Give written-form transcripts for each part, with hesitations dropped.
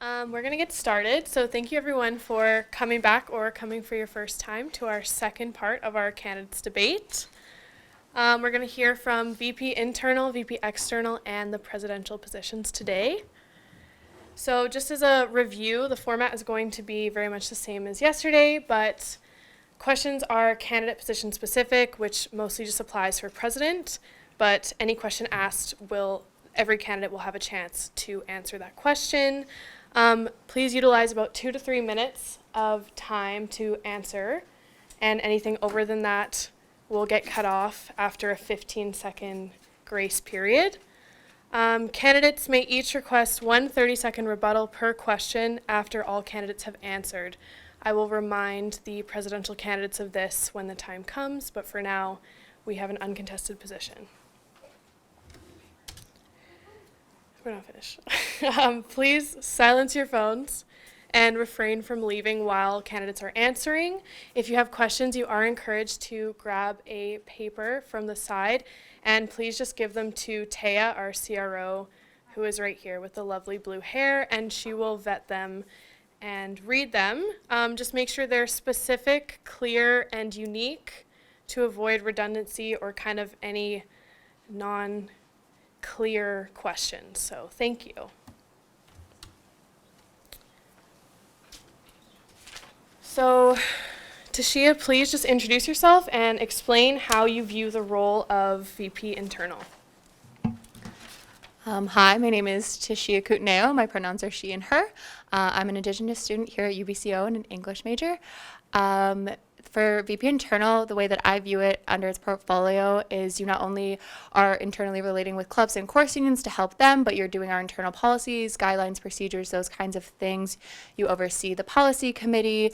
We're going to get started. So thank you everyone for coming back or coming for your first time to our second part of our candidates debate. We're going to hear from VP Internal, VP External, and the presidential positions today. So just as a review, the format is going to be very much the same as yesterday, but questions are candidate position specific, which mostly just applies for president, but any question asked every candidate will have a chance to answer that question. Please utilize about 2 to 3 minutes of time to answer, and anything over than that will get cut off after a 15-second grace period. Candidates may each request one 30-second rebuttal per question after all candidates have answered. I will remind the presidential candidates of this when the time comes, but for now, we have an uncontested position. We're not finished. Please silence your phones and refrain from leaving while candidates are answering. If you have questions, you are encouraged to grab a paper from the side, and please just give them to Tashia, our CRO, who is right here with the lovely blue hair, and she will vet them and read them. Just make sure they're specific, clear, and unique to avoid redundancy or kind of any non-clear questions. So thank you. So Tashia, please just introduce yourself and explain how you view the role of VP Internal. Hi, my name is Tashia Kootenayoo. My pronouns are she and her. I'm an Indigenous student here at UBCSUO and an English major. For VP Internal, the way that I view it under its portfolio is you not only are internally relating with clubs and course unions to help them, but you're doing our internal policies, guidelines, procedures, those kinds of things. You oversee the policy committee,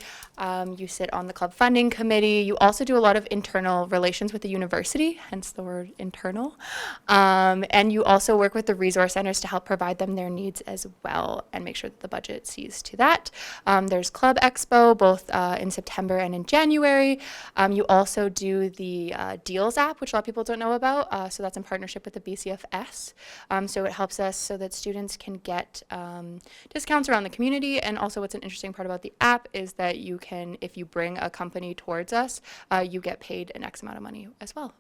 you sit on the club funding committee. You also do a lot of internal relations with the university, hence the word internal. And you also work with the resource centers to help provide them their needs as well and make sure that the budget sees to that. There's Club Expo, both in September and in January. You also do the Deals app, which a lot of people don't know about. So that's in partnership with the BCFS. So it helps us so that students can get discounts around the community. And also what's an interesting part about the app is that you can, if you bring a company towards us, you get paid an X amount of money as well.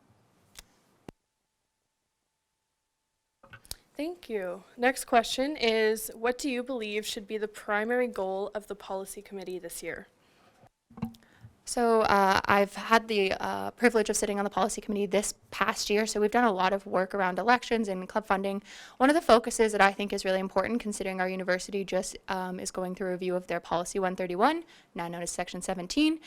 Thank you. Next question is, what do you believe should be the primary goal of the policy committee this year? So I've had the privilege of sitting on the policy committee this past year, so we've done a lot of work around elections and club funding. One of the focuses that I think is really important, considering our university just is going through a review of their policy 131, now known as section 17.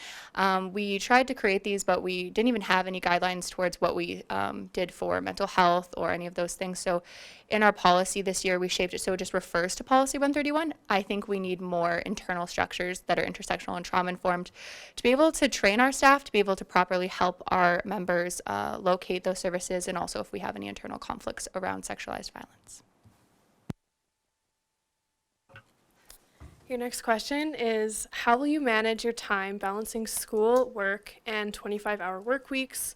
We tried to create these, but we didn't even have any guidelines towards what we did for mental health or any of those things. So in our policy this year, we shaped it so it just refers to policy 131. I think we need more internal structures that are intersectional and trauma informed to be able to train our staff to be able to properly help our members locate those services, and also if we have any internal conflicts around sexualized violence. Your next question is, how will you manage your time balancing school, work, and 25-hour work weeks,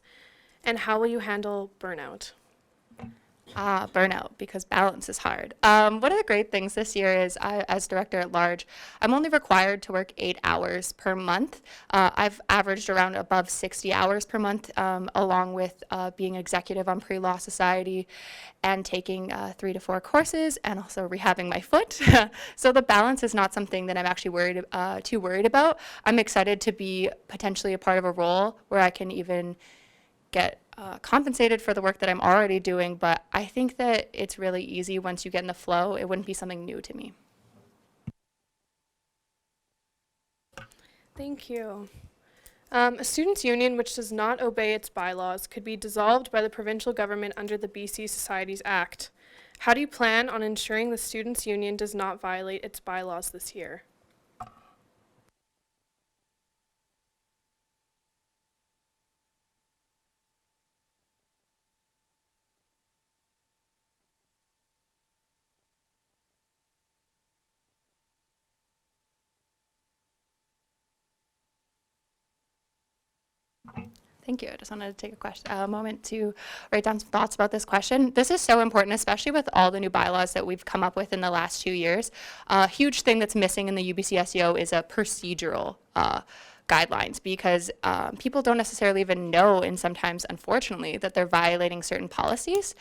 and how will you handle burnout? Burnout, because balance is hard. One of the great things this year is, as director at large, I'm only required to work 8 hours per month. I've averaged around above 60 hours per month, along with being executive on Pre-Law Society and taking 3 to 4 courses and also rehabbing my foot. So the balance is not something that I'm actually too worried about. I'm excited to be potentially a part of a role where I can even get compensated for the work that I'm already doing, but I think that it's really easy once you get in the flow. It wouldn't be something new to me. Thank you. A students' union which does not obey its bylaws could be dissolved by the provincial government under the BC Societies Act. How do you plan on ensuring the students' union does not violate its bylaws this year? Thank you. I just wanted to take a moment to write down some thoughts about this question. This is so important, especially with all the new bylaws that we've come up with in the last 2 years. A huge thing that's missing in the UBCSUO is a procedural guidelines, because people don't necessarily even know, and sometimes, unfortunately, that they're violating certain policies.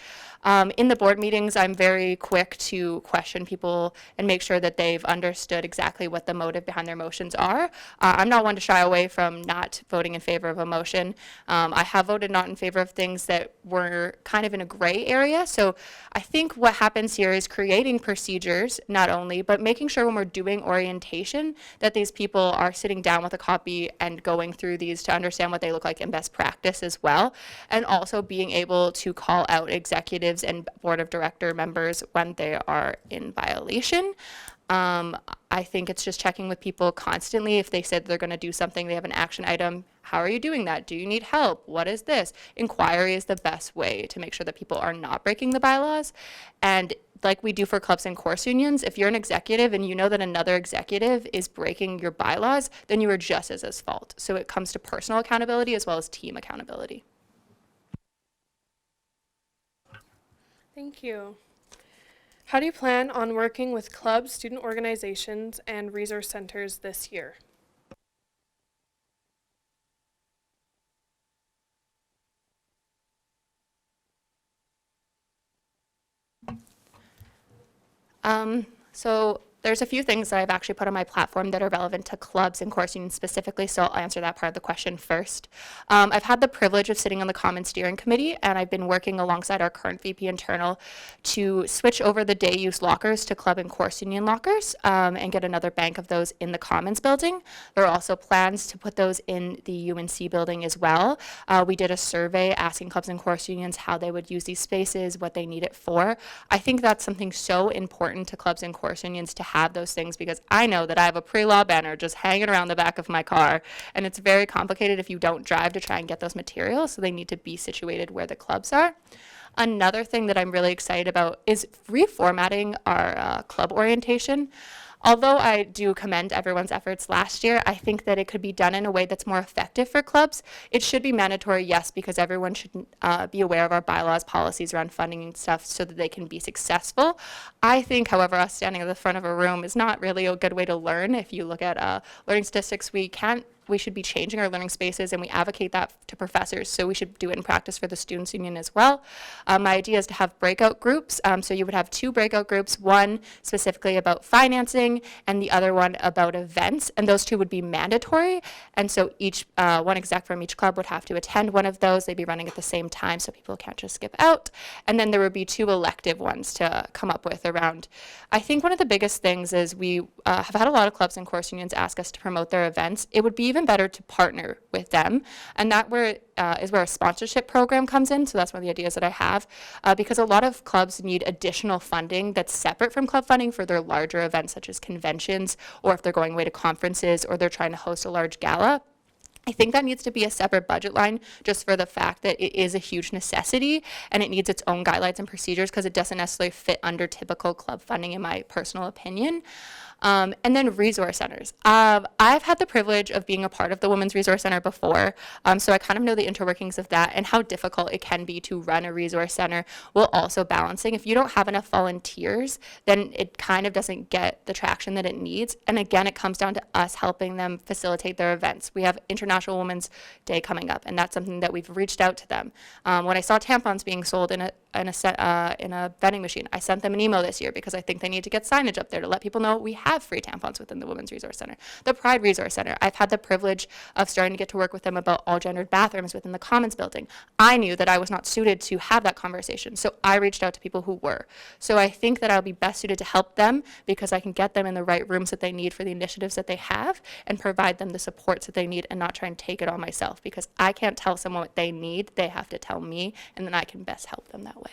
In the board meetings, I'm very quick to question people and make sure that they've understood exactly what the motive behind their motions are. I'm not one to shy away from not voting in favor of a motion. I have voted not in favor of things that were kind of in a gray area. So I think what happens here is creating procedures, not only, but making sure when we're doing orientation that these people are sitting down with a copy and going through these to understand what they look like in best practice as well, and also being able to call out executives and board of director members when they are in violation. I think it's just checking with people constantly. If they said they're going to do something, they have an action item. How are you doing that? Do you need help? What is this? Inquiry is the best way to make sure that people are not breaking the bylaws. And like we do for clubs and course unions, if you're an executive and you know that another executive is breaking your bylaws, then you are just as fault. So it comes to personal accountability as well as team accountability. Thank you. How do you plan on working with clubs, student organizations, and resource centers this year? So there's a few things that I've actually put on my platform that are relevant to clubs and course unions specifically, so I'll answer that part of the question first. I've had the privilege of sitting on the Common Steering Committee, and I've been working alongside our current VP internal to switch over the day use lockers to club and course union lockers, and get another bank of those in the Commons building. There are also plans to put those in the UNC building as well. We did a survey asking clubs and course unions how they would use these spaces, what they need it for. I think that's something so important to clubs and course unions to have those things, because I know that I have a pre-law banner just hanging around the back of my car, and it's very complicated if you don't drive to try and get those materials, so they need to be situated where the clubs are. Another thing that I'm really excited about is reformatting our club orientation. Although I do commend everyone's efforts last year, I think that it could be done in a way that's more effective for clubs. It should be mandatory, yes, because everyone should be aware of our bylaws, policies around funding and stuff so that they can be successful. I think, however, us standing at the front of a room is not really a good way to learn. If you look at learning statistics, we should be changing our learning spaces, and we advocate that to professors, so we should do it in practice for the students union as well. My idea is to have breakout groups, so you would have 2 breakout groups, one specifically about financing and the other one about events, and those 2 would be mandatory, and so each one exec from each club would have to attend one of those. They'd be running at the same time, so people can't just skip out, and then there would be 2 elective ones to come up with around. I think one of the biggest things is we have had a lot of clubs and course unions ask us to promote their events. It would be even better to partner with them, and that is where a sponsorship program comes in. So that's one of the ideas that I have, because a lot of clubs need additional funding that's separate from club funding for their larger events, such as conventions, or if they're going away to conferences, or they're trying to host a large gala. I think that needs to be a separate budget line, just for the fact that it is a huge necessity and it needs its own guidelines and procedures, because it doesn't necessarily fit under typical club funding, in my personal opinion. And then resource centers. I've had the privilege of being a part of the Women's Resource Center before, so I kind of know the interworkings of that and how difficult it can be to run a resource center, while also balancing. If you don't have enough volunteers, then it kind of doesn't get the traction that it needs. And again, it comes down to us helping them facilitate their events. We have International Women's Day coming up, and that's something that we've reached out to them. When I saw tampons being sold in a vending machine, I sent them an email this year, because I think they need to get signage up there to let people know we have free tampons within the Women's Resource Center. The Pride Resource Center, I've had the privilege of starting to get to work with them about all gendered bathrooms within the Commons building. I knew that I was not suited to have that conversation, so I reached out to people who were. So I think that I'll be best suited to help them, because I can get them in the right rooms that they need for the initiatives that they have, and provide them the supports that they need, and not try and take it all myself, because I can't tell someone what they need. They have to tell me, and then I can best help them that way.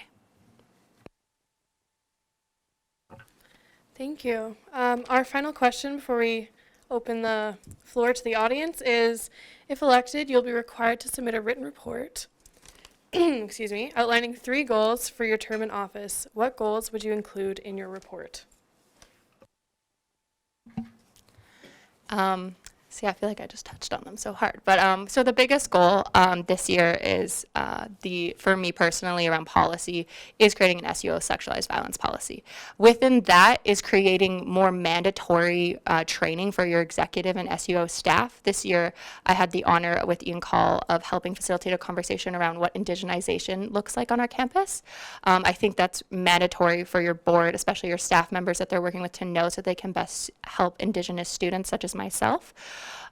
Thank you. Our final question before we open the floor to the audience is, if elected, you'll be required to submit a written report, excuse me, outlining 3 goals for your term in office. What goals would you include in your report? See, I feel like I just touched on them so hard. But so the biggest goal this year is for me personally around policy is creating an SUO sexualized violence policy. Within that is creating more mandatory training for your executive and SUO staff. This year, I had the honor with Ian Call of helping facilitate a conversation around what indigenization looks like on our campus. I think that's mandatory for your board, especially your staff members that they're working with, to know so they can best help Indigenous students such as myself.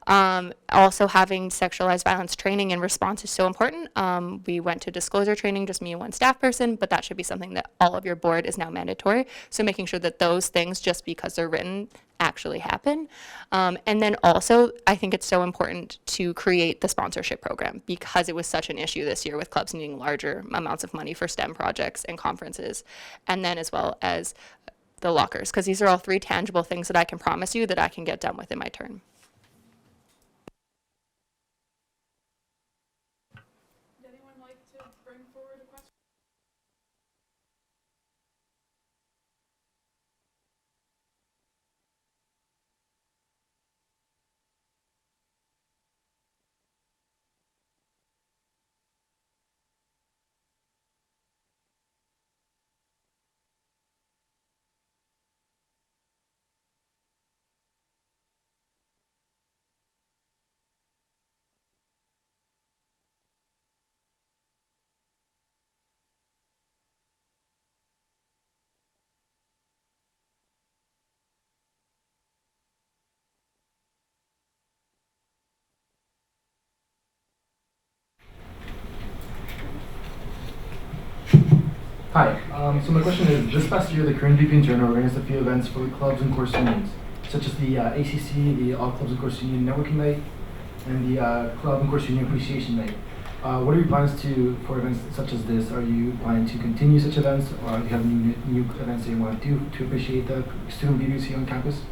Also having sexualized violence training in response is so important. We went to disclosure training, just me and one staff person, but that should be something that all of your board is now mandatory. So making sure that those things, just because they're written, actually happen. And then also, I think it's so important to create the sponsorship program because it was such an issue this year with clubs needing larger amounts of money for STEM projects and conferences. And then as well as the lockers, because these are all 3 tangible things that I can promise you that I can get done within my term. Hi, so my question is, this past year the current VP Internal organized a few events for the clubs and course unions, such as the ACC, the All Clubs and Course Union Networking Night, and the Club and Course Union Appreciation Night. What are your plans for events such as this? Are you planning to continue such events, or do you have new events that you want to do to appreciate the student leaders here on campus?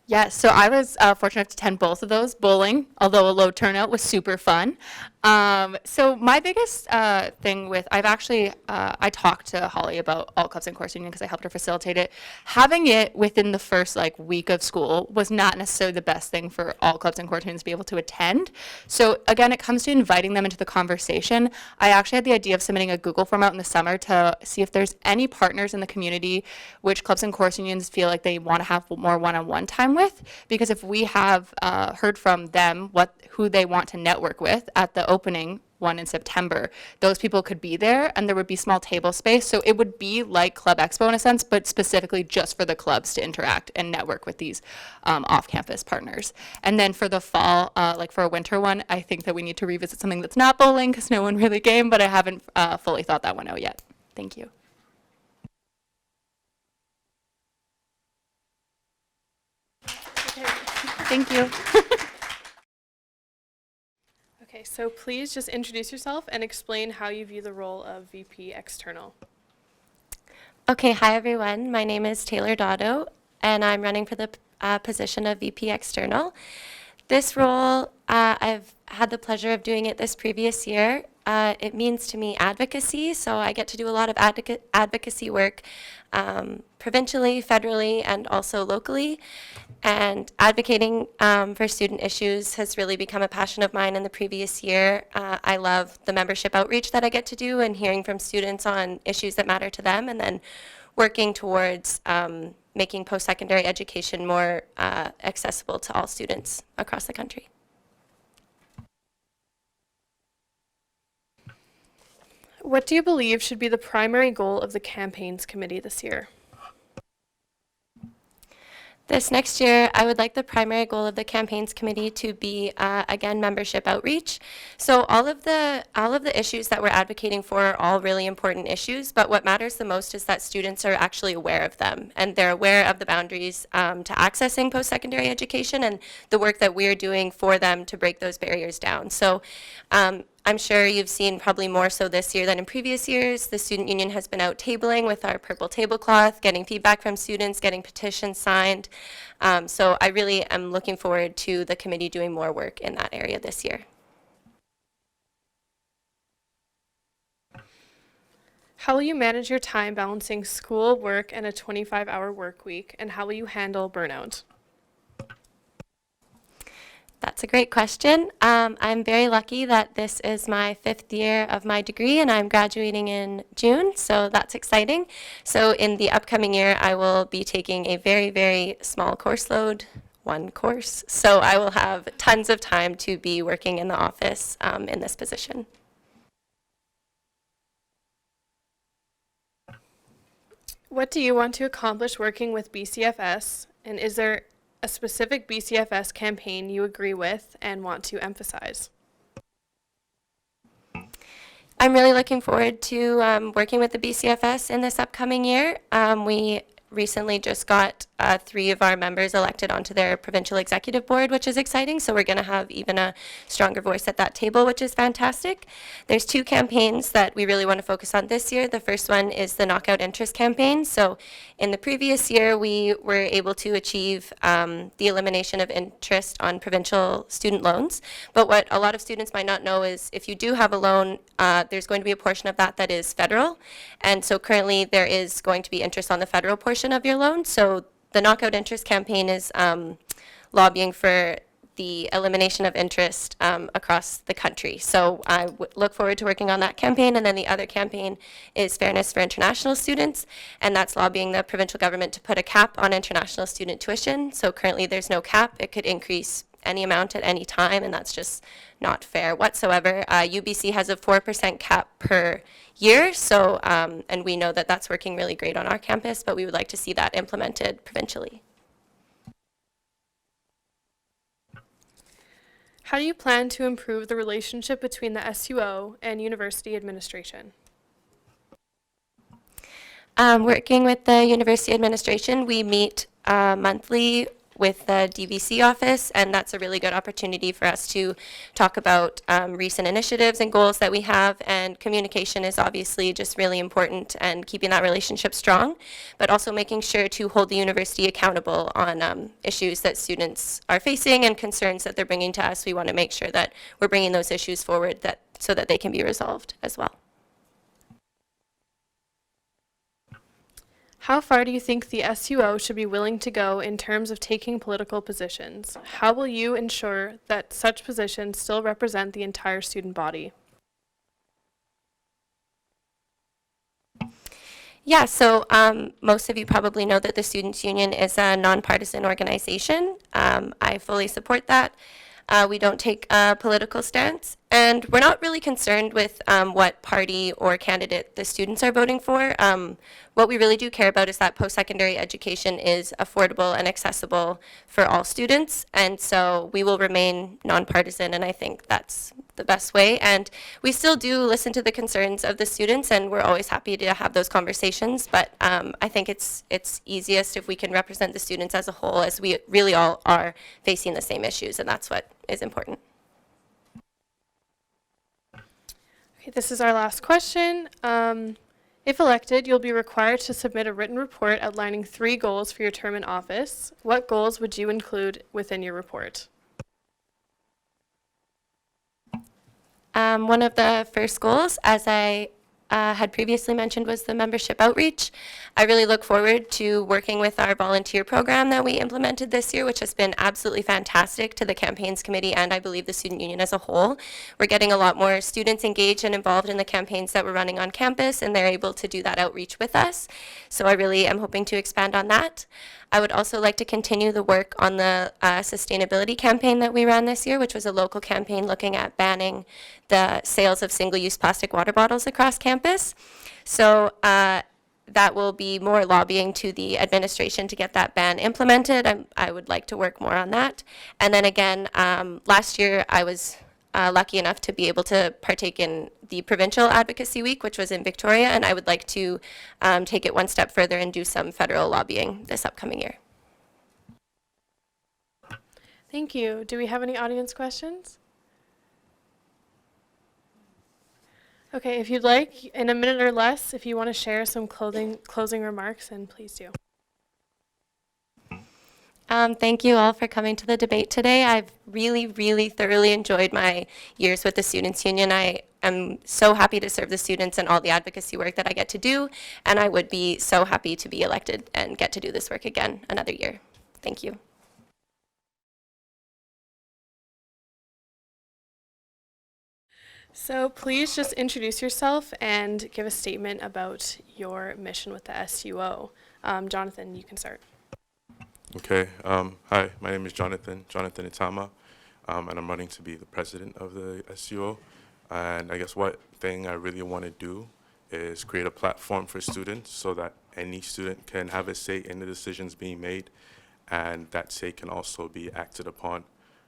Yeah, so I was fortunate to attend both of those. Bowling, although a low turnout, was super fun. So my biggest thing with, I talked to Holly about All Clubs and Course Union because I helped her facilitate it. Having it within the first week of school was not necessarily the best thing for all clubs and course unions to be able to attend. So again, it comes to inviting them into the conversation. I actually had the idea of submitting a Google form out in the summer to see if there's any partners in the community which clubs and course unions feel like they want to have more one-on-one time with, because if we have heard from them who they want to network with at the opening one in September, those people could be there and there would be small table space. So it would be like Club Expo in a sense, but specifically just for the clubs to interact and network with these off-campus partners. And then for the fall, for a winter one, I think that we need to revisit something that's not bowling because no one really came, but I haven't fully thought that one out yet. Thank you. Thank you. Okay, so please just introduce yourself and explain how you view the role of VP External. Okay, hi everyone. My name is Taylor Dotto, and I'm running for the position of VP External. This role, I've had the pleasure of doing it this previous year. It means to me advocacy, so I get to do a lot of advocacy work provincially, federally, and also locally. And advocating for student issues has really become a passion of mine in the previous year. I love the membership outreach that I get to do and hearing from students on issues that matter to them, and then working towards making post-secondary education more accessible to all students across the country. What do you believe should be the primary goal of the campaigns committee this year? This next year, I would like the primary goal of the campaigns committee to be, again, membership outreach. So all of the issues that we're advocating for are all really important issues, but what matters the most is that students are actually aware of them, and they're aware of the boundaries to accessing post-secondary education and the work that we're doing for them to break those barriers down. So I'm sure you've seen, probably more so this year than in previous years, the student union has been out tabling with our purple tablecloth, getting feedback from students, getting petitions signed. So I really am looking forward to the committee doing more work in that area this year. How will you manage your time balancing school, work, and a 25-hour work week, and how will you handle burnout? That's a great question. I'm very lucky that this is my 5th year of my degree and I'm graduating in June, so that's exciting. So in the upcoming year, I will be taking a very, very small course load, one course. So I will have tons of time to be working in the office in this position. What do you want to accomplish working with BCFS, and is there a specific BCFS campaign you agree with and want to emphasize? I'm really looking forward to working with the BCFS in this upcoming year. We recently just got 3 of our members elected onto their provincial executive board, which is exciting. So we're going to have even a stronger voice at that table, which is fantastic. There's 2 campaigns that we really want to focus on this year. The first one is the Knockout Interest campaign. So in the previous year, we were able to achieve the elimination of interest on provincial student loans. But what a lot of students might not know is if you do have a loan, there's going to be a portion of that that is federal. And so currently there is going to be interest on the federal portion of your loan. So the Knockout Interest campaign is lobbying for the elimination of interest across the country. So I look forward to working on that campaign. And then the other campaign is Fairness for International Students, and that's lobbying the provincial government to put a cap on international student tuition. So currently there's no cap. It could increase any amount at any time, and that's just not fair whatsoever. UBC has a 4% cap per year, so and we know that that's working really great on our campus, but we would like to see that implemented provincially. How do you plan to improve the relationship between the SUO and university administration? Working with the university administration, we meet monthly with the DVC office, and that's a really good opportunity for us to talk about recent initiatives and goals that we have, and communication is obviously just really important and keeping that relationship strong, but also making sure to hold the university accountable on issues that students are facing and concerns that they're bringing to us. We want to make sure that we're bringing those issues forward so that they can be resolved as well. How far do you think the SUO should be willing to go in terms of taking political positions? How will you ensure that such positions still represent the entire student body? Yeah, so most of you probably know that the Students' Union is a nonpartisan organization. I fully support that. We don't take a political stance, and we're not really concerned with what party or candidate the students are voting for. What we really do care about is that post-secondary education is affordable and accessible for all students, and so we will remain nonpartisan, and I think that's the best way. And we still do listen to the concerns of the students, and we're always happy to have those conversations, but I think it's easiest if we can represent the students as a whole, as we really all are facing the same issues, and that's what is important. Okay, this is our last question. If elected, you'll be required to submit a written report outlining 3 goals for your term in office. What goals would you include within your report? One of the first goals, as I had previously mentioned, was the membership outreach. I really look forward to working with our volunteer program that we implemented this year, which has been absolutely fantastic to the campaigns committee and I believe the student union as a whole. We're getting a lot more students engaged and involved in the campaigns that we're running on campus, and they're able to do that outreach with us. So I really am hoping to expand on that. I would also like to continue the work on the sustainability campaign that we ran this year, which was a local campaign looking at banning the sales of single-use plastic water bottles across campus. So that will be more lobbying to the administration to get that ban implemented. I would like to work more on that. And then again, last year I was lucky enough to be able to partake in the Provincial Advocacy Week, which was in Victoria, and I would like to take it one step further and do some federal lobbying this upcoming year. Thank you. Do we have any audience questions? Okay, if you'd like, in a minute or less, if you want to share some closing remarks, then please do. Thank you all for coming to the debate today. I've really, really thoroughly enjoyed my years with the Students' Union. I am so happy to serve the students and all the advocacy work that I get to do, and I would be so happy to be elected and get to do this work again another year. Thank you. So please just introduce yourself and give a statement about your mission with the SUO. Jonathan, you can start. Okay. Hi, my name is Jonathan Itamah, and I'm running to be the president of the SUO. And I guess what thing I really want to do is create a platform for students so that any student can have a say in the decisions being made, and that say can also be acted upon.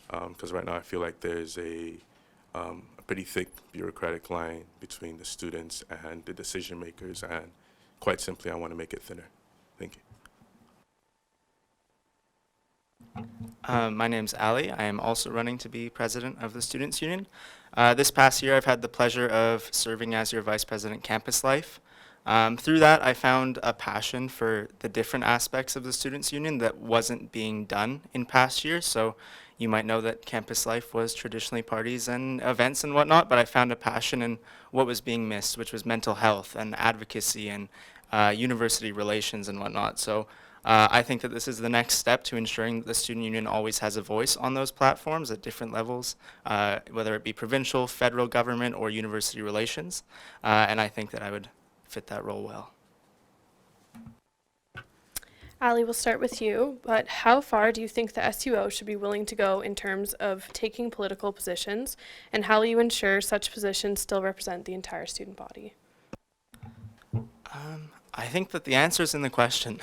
Because right now I feel like there's a pretty thick bureaucratic line between the students and the decision makers, and quite simply, I want to make it thinner. Thank you. My name's Ali. I am also running to be president of the Students' Union. This past year, I've had the pleasure of serving as your vice president campus life. Through that, I found a passion for the different aspects of the Students' Union that wasn't being done in past years. So you might know that campus life was traditionally parties and events and whatnot, but I found a passion in what was being missed, which was mental health and advocacy and university relations and whatnot. So I think that this is the next step to ensuring that the student union always has a voice on those platforms at different levels, whether it be provincial, federal government, or university relations. And I think that I would fit that role well. Ali, we'll start with you, but how far do you think the SUO should be willing to go in terms of taking political positions, and how will you ensure such positions still represent the entire student body? I think that the answer is in the question.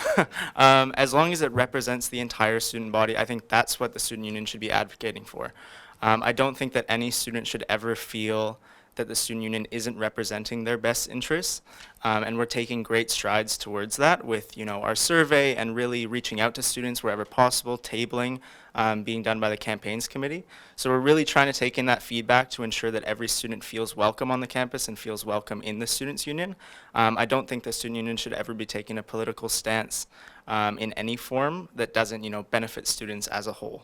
As long as it represents the entire student body, I think that's what the student union should be advocating for. I don't think that any student should ever feel that the student union isn't representing their best interests, and we're taking great strides towards that with, our survey and really reaching out to students wherever possible, tabling being done by the campaigns committee. So we're really trying to take in that feedback to ensure that every student feels welcome on the campus and feels welcome in the students' union. I don't think the student union should ever be taking a political stance in any form that doesn't, benefit students as a whole.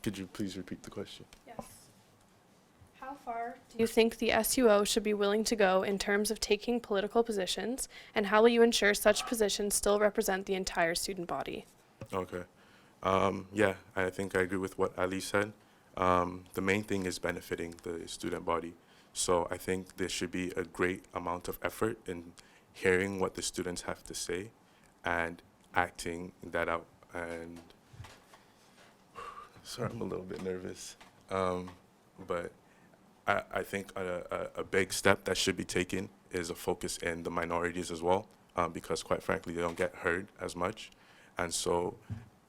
Could you please repeat the question? Yes. How far do you think the SUO should be willing to go in terms of taking political positions, and how will you ensure such positions still represent the entire student body? Okay. Yeah, I think I agree with what Ali said. The main thing is benefiting the student body. So I think there should be a great amount of effort in hearing what the students have to say and acting that out. And sorry, I'm a little bit nervous. But I think a big step that should be taken is a focus in the minorities as well, because quite frankly, they don't get heard as much. And so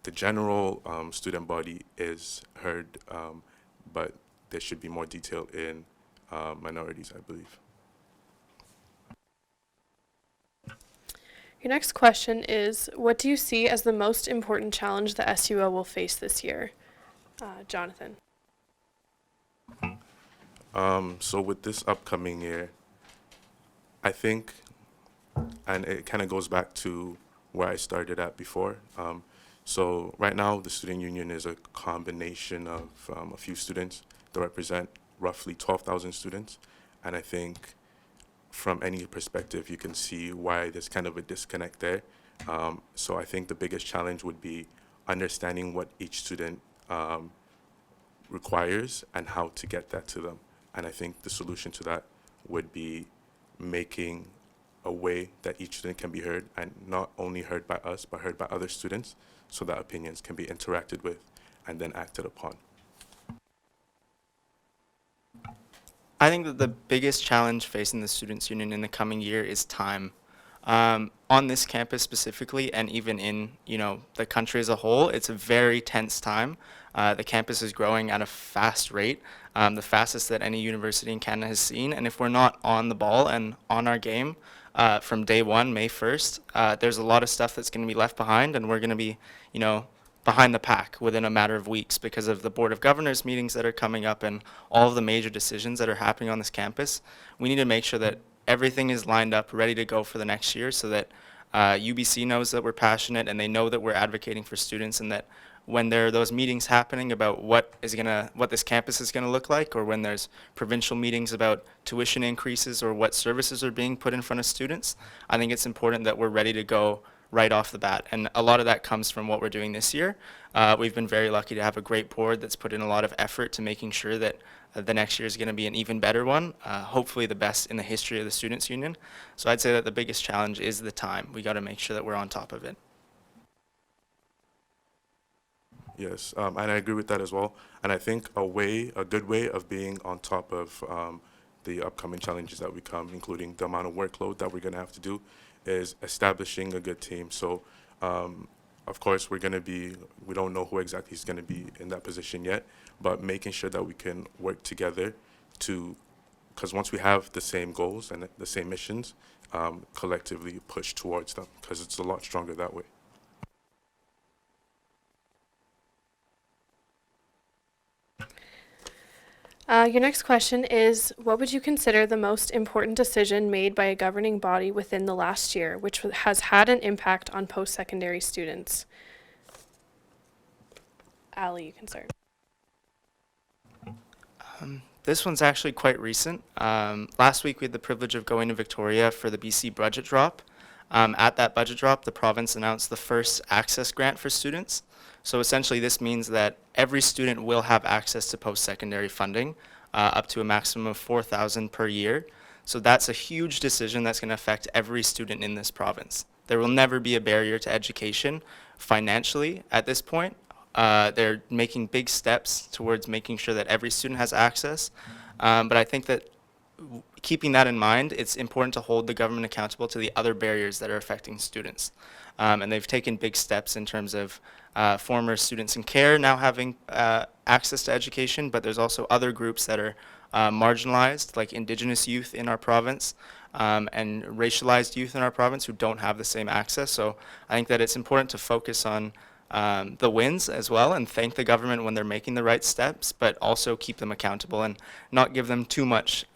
the general student body is heard, but there should be more detail in minorities, I believe. Your next question is, what do you see as the most important challenge the SUO will face this year? Jonathan. So with this upcoming year, I think, and it kind of goes back to where I started at before. So right now, the student union is a combination of a few students that represent roughly 12,000 students. And I think from any perspective, you can see why there's kind of a disconnect there. So I think the biggest challenge would be understanding what each student requires and how to get that to them. And I think the solution to that would be making a way that each student can be heard, and not only heard by us, but heard by other students, so that opinions can be interacted with and then acted upon. I think that the biggest challenge facing the Students' Union in the coming year is time. On this campus specifically, and even in the country as a whole, it's a very tense time. The campus is growing at a fast rate, the fastest that any university in Canada has seen. And if we're not on the ball and on our game from day one, May 1st, there's a lot of stuff that's going to be left behind, and we're going to be, behind the pack within a matter of weeks because of the Board of Governors meetings that are coming up and all of the major decisions that are happening on this campus. We need to make sure that everything is lined up, ready to go for the next year, so that UBC knows that we're passionate and they know that we're advocating for students, and that when there are those meetings happening about what this campus is going to look like, or when there's provincial meetings about tuition increases or what services are being put in front of students, I think it's important that we're ready to go right off the bat. And a lot of that comes from what we're doing this year. We've been very lucky to have a great board that's put in a lot of effort to making sure that the next year is going to be an even better one, hopefully the best in the history of the Students' Union. So I'd say that the biggest challenge is the time. We got to make sure that we're on top of it. Yes, and I agree with that as well. And I think a good way of being on top of the upcoming challenges that we come, including the amount of workload that we're going to have to do, is establishing a good team. So, of course, we don't know who exactly is going to be in that position yet, but making sure that we can work together because once we have the same goals and the same missions, collectively push towards them, because it's a lot stronger that way. Your next question is, what would you consider the most important decision made by a governing body within the last year, which has had an impact on post-secondary students? Ali, you can start. This one's actually quite recent. Last week we had the privilege of going to Victoria for the BC budget drop. At that budget drop, the province announced the first access grant for students. So essentially this means that every student will have access to post-secondary funding, up to a maximum of $4,000 per year. So that's a huge decision that's going to affect every student in this province. There will never be a barrier to education financially at this point. They're making big steps towards making sure that every student has access. But I think that keeping that in mind, it's important to hold the government accountable to the other barriers that are affecting students. And they've taken big steps in terms of former students in care now having access to education, but there's also other groups that are marginalized, like Indigenous youth in our province, and racialized youth in our province who don't have the same access. So I think that it's important to focus on the wins as well and thank the government when they're making the right steps, but also keep them accountable and not give them too much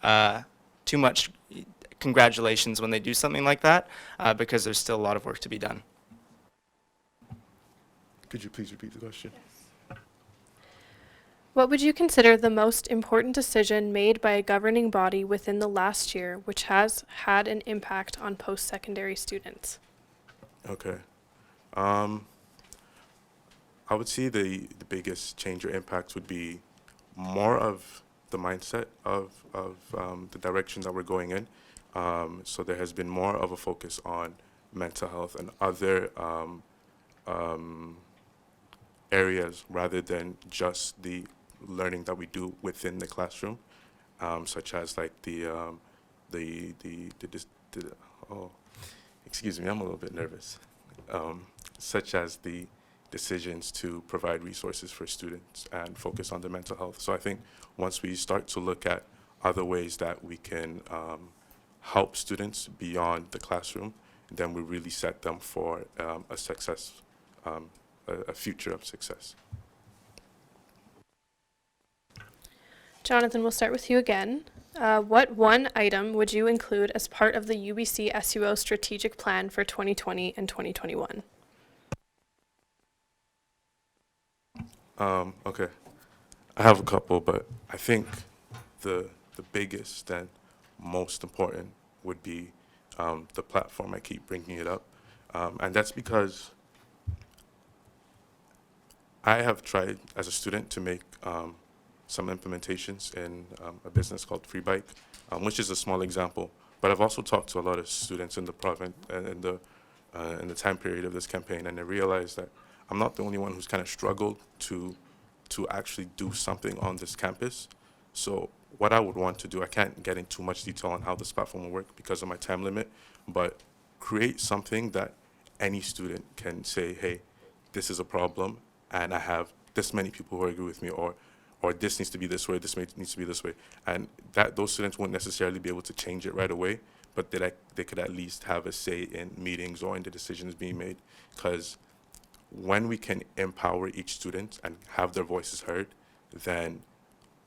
congratulations when they do something like that, because there's still a lot of work to be done. Could you please repeat the question? What would you consider the most important decision made by a governing body within the last year, which has had an impact on post-secondary students? Okay. I would say the biggest change or impact would be more of the mindset of the direction that we're going in. So there has been more of a focus on mental health and other areas rather than just the learning that we do within the classroom, such as like excuse me, I'm a little bit nervous, such as the decisions to provide resources for students and focus on their mental health. So I think once we start to look at other ways that we can help students beyond the classroom, then we really set them for a success, a future of success. Jonathan, we'll start with you again. What one item would you include as part of the UBCSUO strategic plan for 2020 and 2021? Okay, I have a couple, but I think the biggest and most important would be the platform. I keep bringing it up, and that's because I have tried as a student to make some implementations in a business called Free Bike, which is a small example. But I've also talked to a lot of students in the province in the time period of this campaign, and I realized that I'm not the only one who's kind of struggled to actually do something on this campus. So what I would want to do, I can't get into too much detail on how this platform will work because of my time limit, but create something that any student can say, hey, this is a problem, and I have this many people who agree with me, or this needs to be this way, this needs to be this way. And that those students won't necessarily be able to change it right away, but they could at least have a say in meetings or in the decisions being made. Because when we can empower each student and have their voices heard, then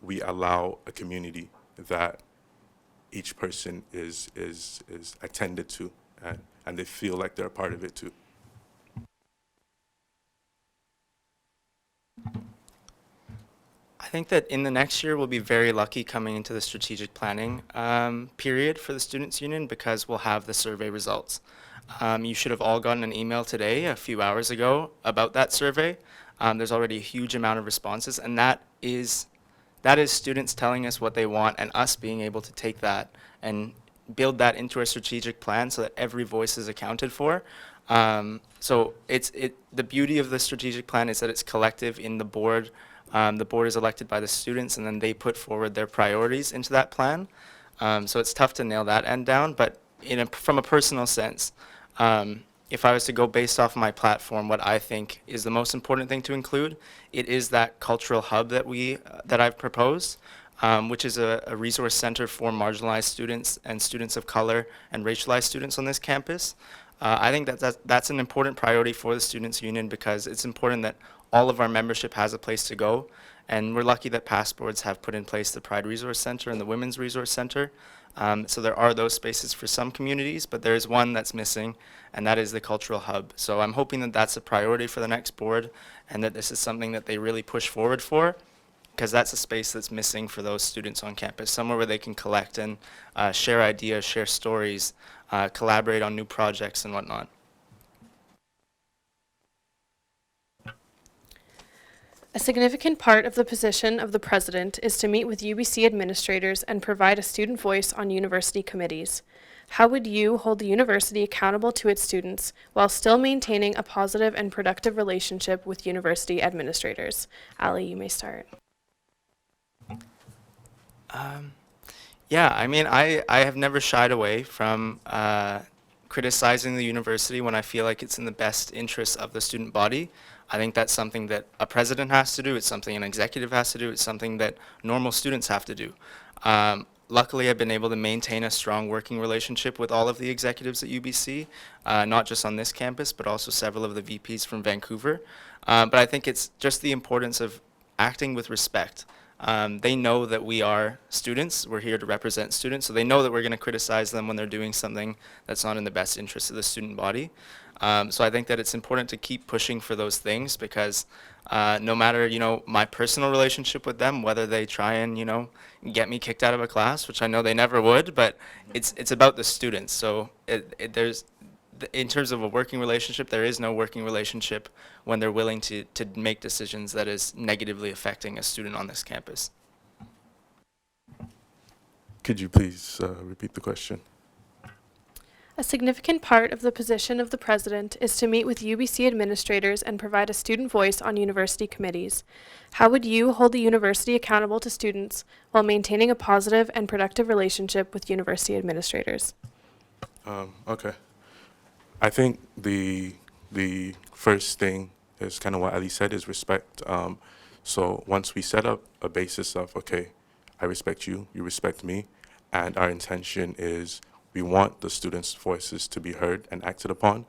we allow a community that each person is attended to, and they feel like they're a part of it too. I think that in the next year we'll be very lucky coming into the strategic planning period for the Students' Union because we'll have the survey results. You should have all gotten an email today, a few hours ago, about that survey. There's already a huge amount of responses, and that is students telling us what they want and us being able to take that and build that into our strategic plan so that every voice is accounted for. So the beauty of the strategic plan is that it's collective in the board. The board is elected by the students, and then they put forward their priorities into that plan. So it's tough to nail that end down, but from a personal sense, if I was to go based off my platform, what I think is the most important thing to include, it is that cultural hub that I've proposed, which is a resource center for marginalized students and students of color and racialized students on this campus. I think that's an important priority for the Students' Union because it's important that all of our membership has a place to go. And we're lucky that past boards have put in place the Pride Resource Center and the Women's Resource Center. So there are those spaces for some communities, but there is one that's missing, and that is the cultural hub. So I'm hoping that that's a priority for the next board and that this is something that they really push forward for, because that's a space that's missing for those students on campus, somewhere where they can collect and share ideas, share stories, collaborate on new projects and whatnot. A significant part of the position of the president is to meet with UBC administrators and provide a student voice on university committees. How would you hold the university accountable to its students while still maintaining a positive and productive relationship with university administrators? Ali, you may start. Yeah, I mean, I have never shied away from criticizing the university when I feel like it's in the best interest of the student body. I think that's something that a president has to do. It's something an executive has to do. It's something that normal students have to do. Luckily, I've been able to maintain a strong working relationship with all of the executives at UBC, not just on this campus, but also several of the VPs from Vancouver. But I think it's just the importance of acting with respect. They know that we are students. We're here to represent students, so they know that we're going to criticize them when they're doing something that's not in the best interest of the student body. So I think that it's important to keep pushing for those things because no matter, my personal relationship with them, whether they try and, get me kicked out of a class, which I know they never would, but it's about the students. So in terms of a working relationship, there is no working relationship when they're willing to make decisions that is negatively affecting a student on this campus. Could you please repeat the question? A significant part of the position of the president is to meet with UBC administrators and provide a student voice on university committees. How would you hold the university accountable to students while maintaining a positive and productive relationship with university administrators? Okay. I think the first thing is kind of what Ali said is respect. So once we set up a basis of, okay, I respect you, you respect me, and our intention is we want the students' voices to be heard and acted upon,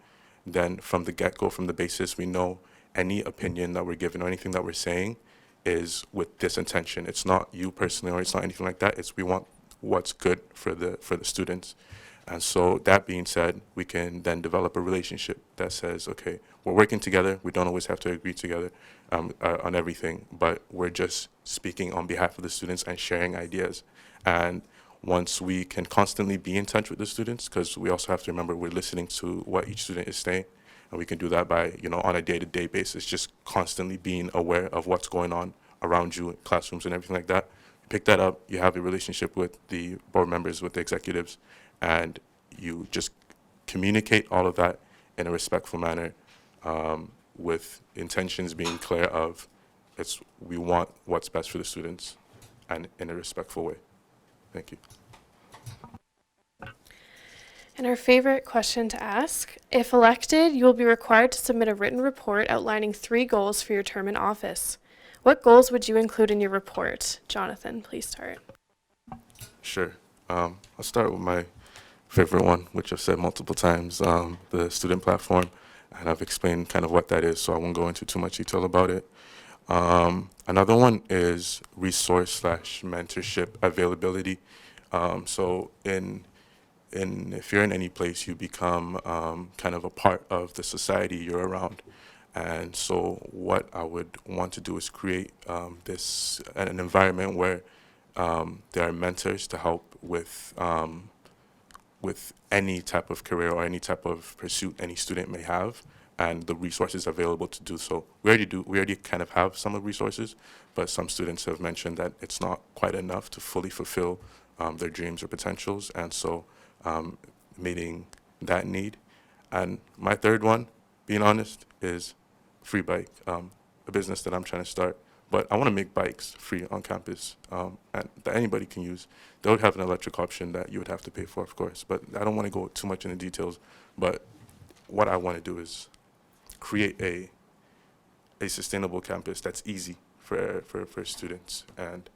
then from the get-go, from the basis, we know any opinion that we're giving or anything that we're saying is with this intention. It's not you personally or it's not anything like that. It's we want what's good for the students. And so that being said, we can then develop a relationship that says, okay, we're working together. We don't always have to agree together on everything, but we're just speaking on behalf of the students and sharing ideas. And once we can constantly be in touch with the students, because we also have to remember we're listening to what each student is saying, and we can do that by, on a day-to-day basis, just constantly being aware of what's going on around you in classrooms and everything like that. You pick that up, you have a relationship with the board members, with the executives, and you just communicate all of that in a respectful manner, with intentions being clear of we want what's best for the students and in a respectful way. Thank you. And our favorite question to ask, if elected, you will be required to submit a written report outlining 3 goals for your term in office. What goals would you include in your report? Jonathan, please start. Sure. I'll start with my favorite one, which I've said multiple times, the student platform, and I've explained kind of what that is, so I won't go into too much detail about it. Another one is resource/mentorship availability. So if you're in any place, you become kind of a part of the society you're around. And so what I would want to do is create an environment where there are mentors to help with with any type of career or any type of pursuit any student may have, and the resources available to do so. We already kind of have some of the resources, but some students have mentioned that it's not quite enough to fully fulfill their dreams or potentials, and so meeting that need. And my third one, being honest, is free bike, a business that I'm trying to start. But I want to make bikes free on campus, and that anybody can use. They would have an electric option that you would have to pay for, of course, but I don't want to go too much into details. But what I want to do is create a sustainable campus that's easy for students, and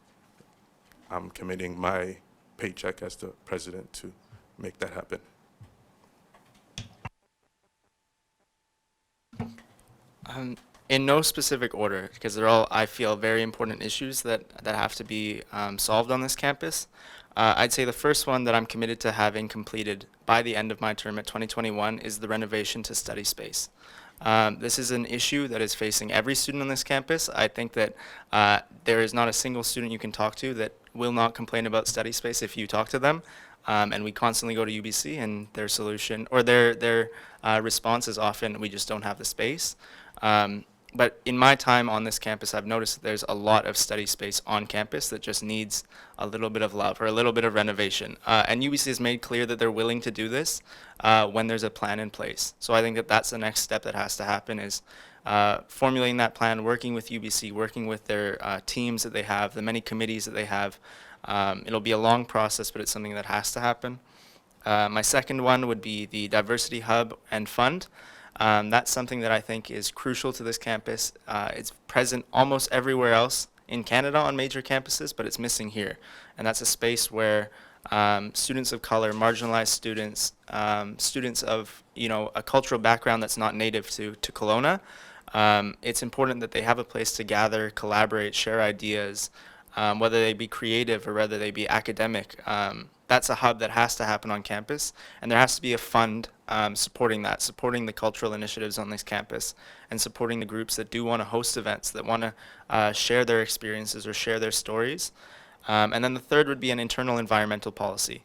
I'm committing my paycheck as the president to make that happen. In no specific order, because they're all, I feel, very important issues that have to be solved on this campus. I'd say the first one that I'm committed to having completed by the end of my term at 2021 is the renovation to study space. This is an issue that is facing every student on this campus. I think that there is not a single student you can talk to that will not complain about study space if you talk to them. And we constantly go to UBC, and their solution or their response is often, we just don't have the space. But in my time on this campus, I've noticed that there's a lot of study space on campus that just needs a little bit of love or a little bit of renovation. And UBC has made clear that they're willing to do this when there's a plan in place. So I think that that's the next step that has to happen, is formulating that plan, working with UBC, working with their teams that they have, the many committees that they have. It'll be a long process, but it's something that has to happen. My second one would be the Diversity Hub and Fund. That's something that I think is crucial to this campus. It's present almost everywhere else in Canada on major campuses, but it's missing here. And that's a space where students of color, marginalized students, students of a cultural background that's not native to Kelowna, it's important that they have a place to gather, collaborate, share ideas, whether they be creative or whether they be academic. That's a hub that has to happen on campus, and there has to be a fund supporting that, supporting the cultural initiatives on this campus, and supporting the groups that do want to host events, that want to share their experiences or share their stories. And then the third would be an internal environmental policy.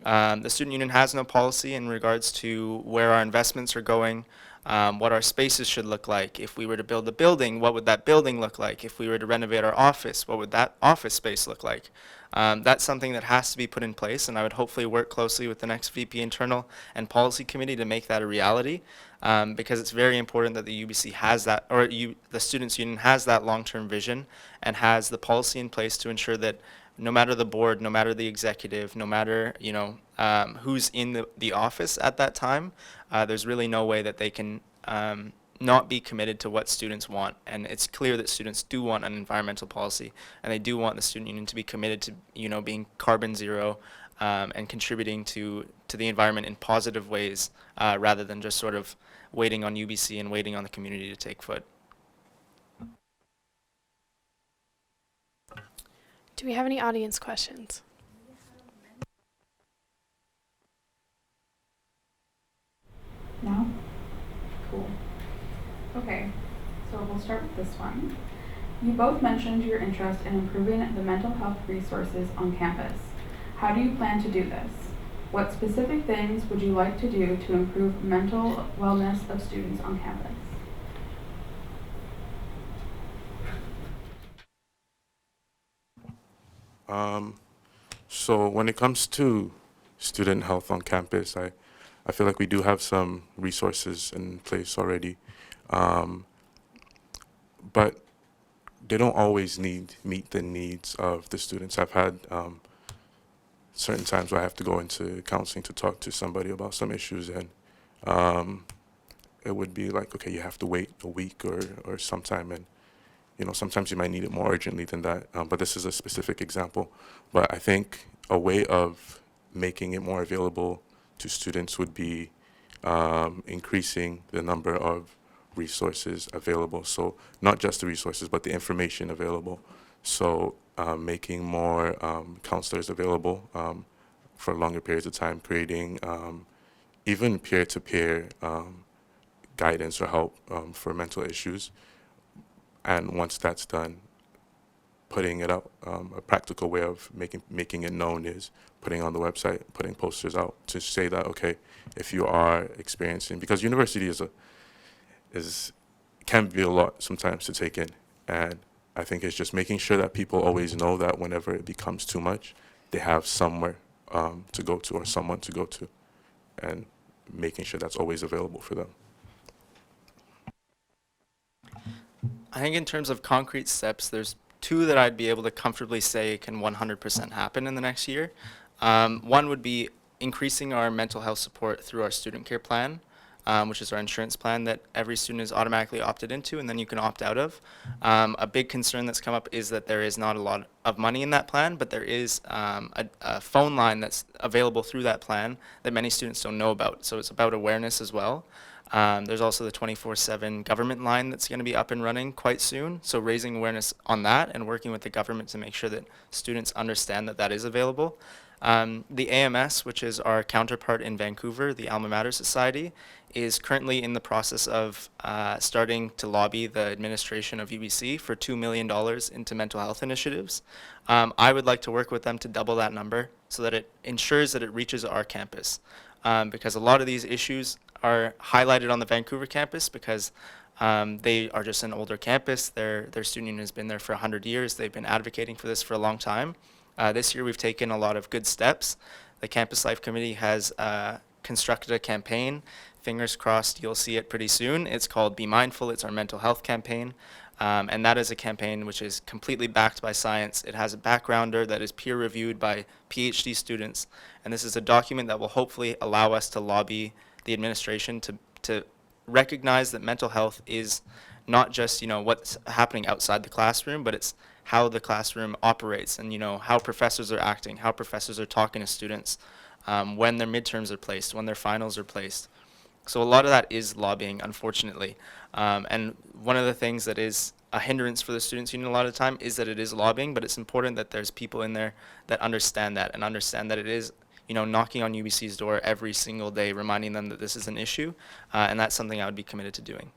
The Student Union has no policy in regards to where our investments are going, what our spaces should look like. If we were to build a building, what would that building look like? If we were to renovate our office, what would that office space look like? That's something that has to be put in place, and I would hopefully work closely with the next VP Internal and Policy Committee to make that a reality, because it's very important that the UBC has that, or the Students' Union has that long-term vision and has the policy in place to ensure that no matter the board, no matter the executive, no matter who's in the office at that time, there's really no way that they can not be committed to what students want. And it's clear that students do want an environmental policy, and they do want the Student Union to be committed to being carbon zero and contributing to the environment in positive ways, rather than just sort of waiting on UBC and waiting on the community to take foot. Do we have any audience questions? No? Cool. Okay, so we'll start with this one. You both mentioned your interest in improving the mental health resources on campus. How do you plan to do this? What specific things would you like to do to improve mental wellness of students on campus? So when it comes to student health on campus, I feel like we do have some resources in place already, but they don't always meet the needs of the students. I've had certain times where I have to go into counseling to talk to somebody about some issues, and it would be like, okay, you have to wait a week or sometime, and sometimes you might need it more urgently than that, but this is a specific example. But I think a way of making it more available to students would be increasing the number of resources available. So not just the resources, but the information available. So making more counselors available for longer periods of time, creating even peer-to-peer guidance or help for mental issues. And once that's done, putting it up, a practical way of making it known is putting on the website, putting posters out to say that, okay, if you are experiencing, because university can be a lot sometimes to take in, and I think it's just making sure that people always know that whenever it becomes too much, they have somewhere to go to or someone to go to, and making sure that's always available for them. I think in terms of concrete steps, there's two that I'd be able to comfortably say can 100% happen in the next year. One would be increasing our mental health support through our student care plan, which is our insurance plan that every student is automatically opted into and then you can opt out of. A big concern that's come up is that there is not a lot of money in that plan, but there is a phone line that's available through that plan that many students don't know about. So it's about awareness as well. There's also the 24/7 government line that's going to be up and running quite soon. So raising awareness on that and working with the government to make sure that students understand that that is available. The AMS, which is our counterpart in Vancouver, the Alma Mater Society, is currently in the process of starting to lobby the administration of UBC for $2 million into mental health initiatives. I would like to work with them to double that number so that it ensures that it reaches our campus. Because a lot of these issues are highlighted on the Vancouver campus because they are just an older campus. Their student union has been there for 100 years. They've been advocating for this for a long time. This year we've taken a lot of good steps. The Campus Life Committee has constructed a campaign. Fingers crossed you'll see it pretty soon. It's called Be Mindful. It's our mental health campaign. And that is a campaign which is completely backed by science. It has a backgrounder that is peer reviewed by PhD students. And this is a document that will hopefully allow us to lobby the administration to recognize that mental health is not just, what's happening outside the classroom, but it's how the classroom operates and, how professors are acting, how professors are talking to students, when their midterms are placed, when their finals are placed. So a lot of that is lobbying, unfortunately. And one of the things that is a hindrance for the students' union a lot of the time is that it is lobbying, but it's important that there's people in there that understand that and understand that it is, knocking on UBC's door every single day, reminding them that this is an issue, and that's something I would be committed to doing.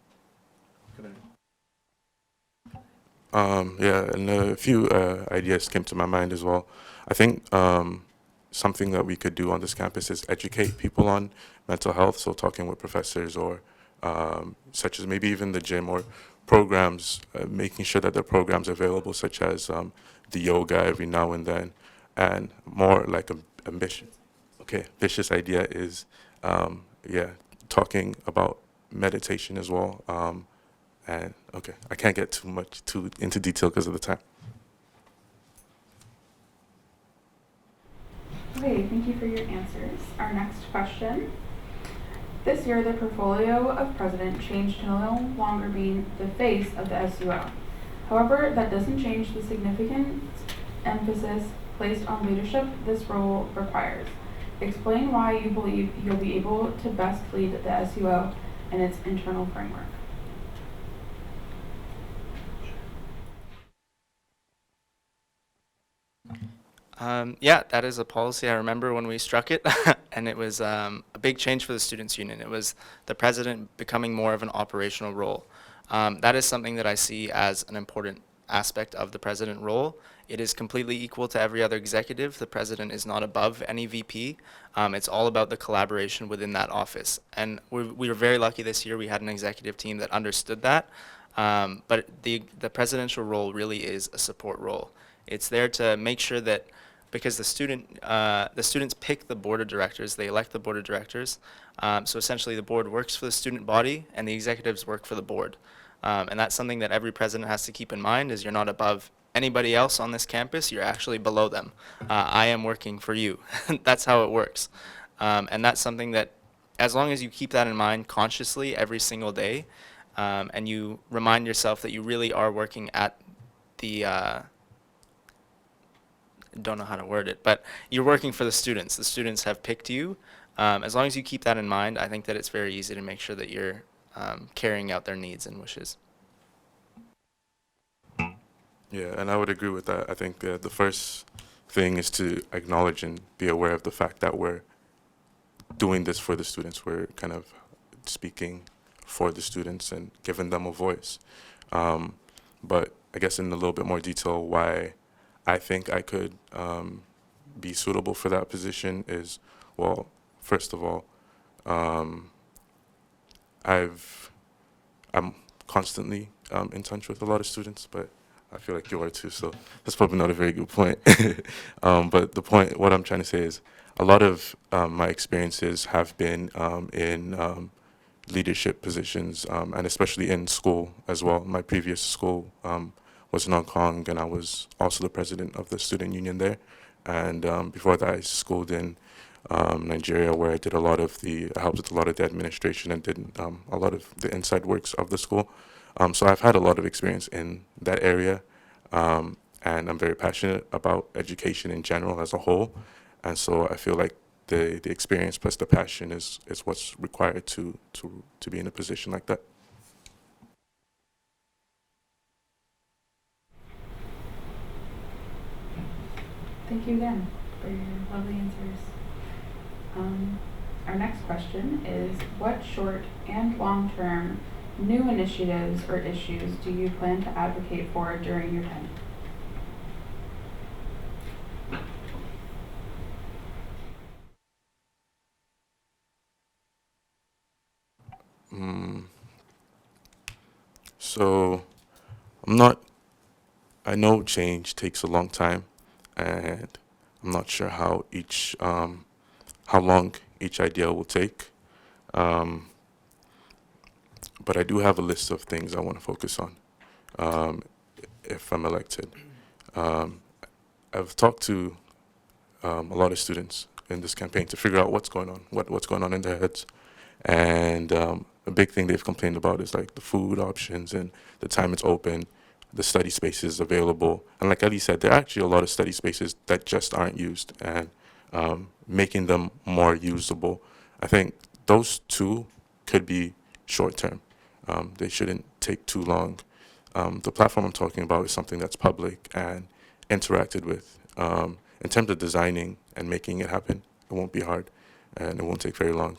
Yeah, and a few ideas came to my mind as well. I think something that we could do on this campus is educate people on mental health, so talking with professors or such as maybe even the gym or programs, making sure that there are programs available such as the yoga every now and then, and more like ambitious idea is, talking about meditation as well. And okay, I can't get too into detail because of the time. Okay, thank you for your answers. Our next question. This year, the portfolio of president changed to no longer being the face of the SUO. However, that doesn't change the significant emphasis placed on leadership this role requires. Explain why you believe you'll be able to best lead the SUO and its internal framework. Yeah, that is a policy. I remember when we struck it, and it was a big change for the Students' Union. It was the president becoming more of an operational role. That is something that I see as an important aspect of the president role. It is completely equal to every other executive. The president is not above any VP. It's all about the collaboration within that office. And we were very lucky this year. We had an executive team that understood that. But the presidential role really is a support role. It's there to make sure that, because the students pick the board of directors, they elect the board of directors. So essentially the board works for the student body and the executives work for the board. And that's something that every president has to keep in mind, is you're not above anybody else on this campus, you're actually below them. I am working for you. That's how it works. And that's something that, as long as you keep that in mind consciously every single day, and you remind yourself that you really are working at the, don't know how to word it, but you're working for the students. The students have picked you. As long as you keep that in mind, I think that it's very easy to make sure that you're carrying out their needs and wishes. Yeah, and I would agree with that. I think the first thing is to acknowledge and be aware of the fact that we're doing this for the students. We're kind of speaking for the students and giving them a voice. But I guess in a little bit more detail, why I think I could be suitable for that position is, well, first of all, um, I'm constantly in touch with a lot of students, but I feel like you are too, so that's probably not a very good point. But the point, what I'm trying to say is, a lot of my experiences have been in leadership positions, and especially in school as well. My previous school was in Hong Kong, and I was also the president of the student union there. And before that, I schooled in Nigeria, where I helped with a lot of the administration and did a lot of the inside works of the school. So I've had a lot of experience in that area, and I'm very passionate about education in general as a whole. And so I feel like the experience plus the passion is what's required to be in a position like that. Thank you again for your lovely answers. Our next question is, what short and long-term new initiatives or issues do you plan to advocate for during your tenure? So I know change takes a long time, and I'm not sure how long each idea will take. Um, but I do have a list of things I want to focus on if I'm elected. Um, I've talked to a lot of students in this campaign to figure out what's going on, what's going on in their heads. And a big thing they've complained about is like the food options and the time it's open, the study spaces available. And like Ali said, there are actually a lot of study spaces that just aren't used, and making them more usable. I think those two could be short term. They shouldn't take too long. The platform I'm talking about is something that's public and interacted with. In terms of designing and making it happen, it won't be hard and it won't take very long.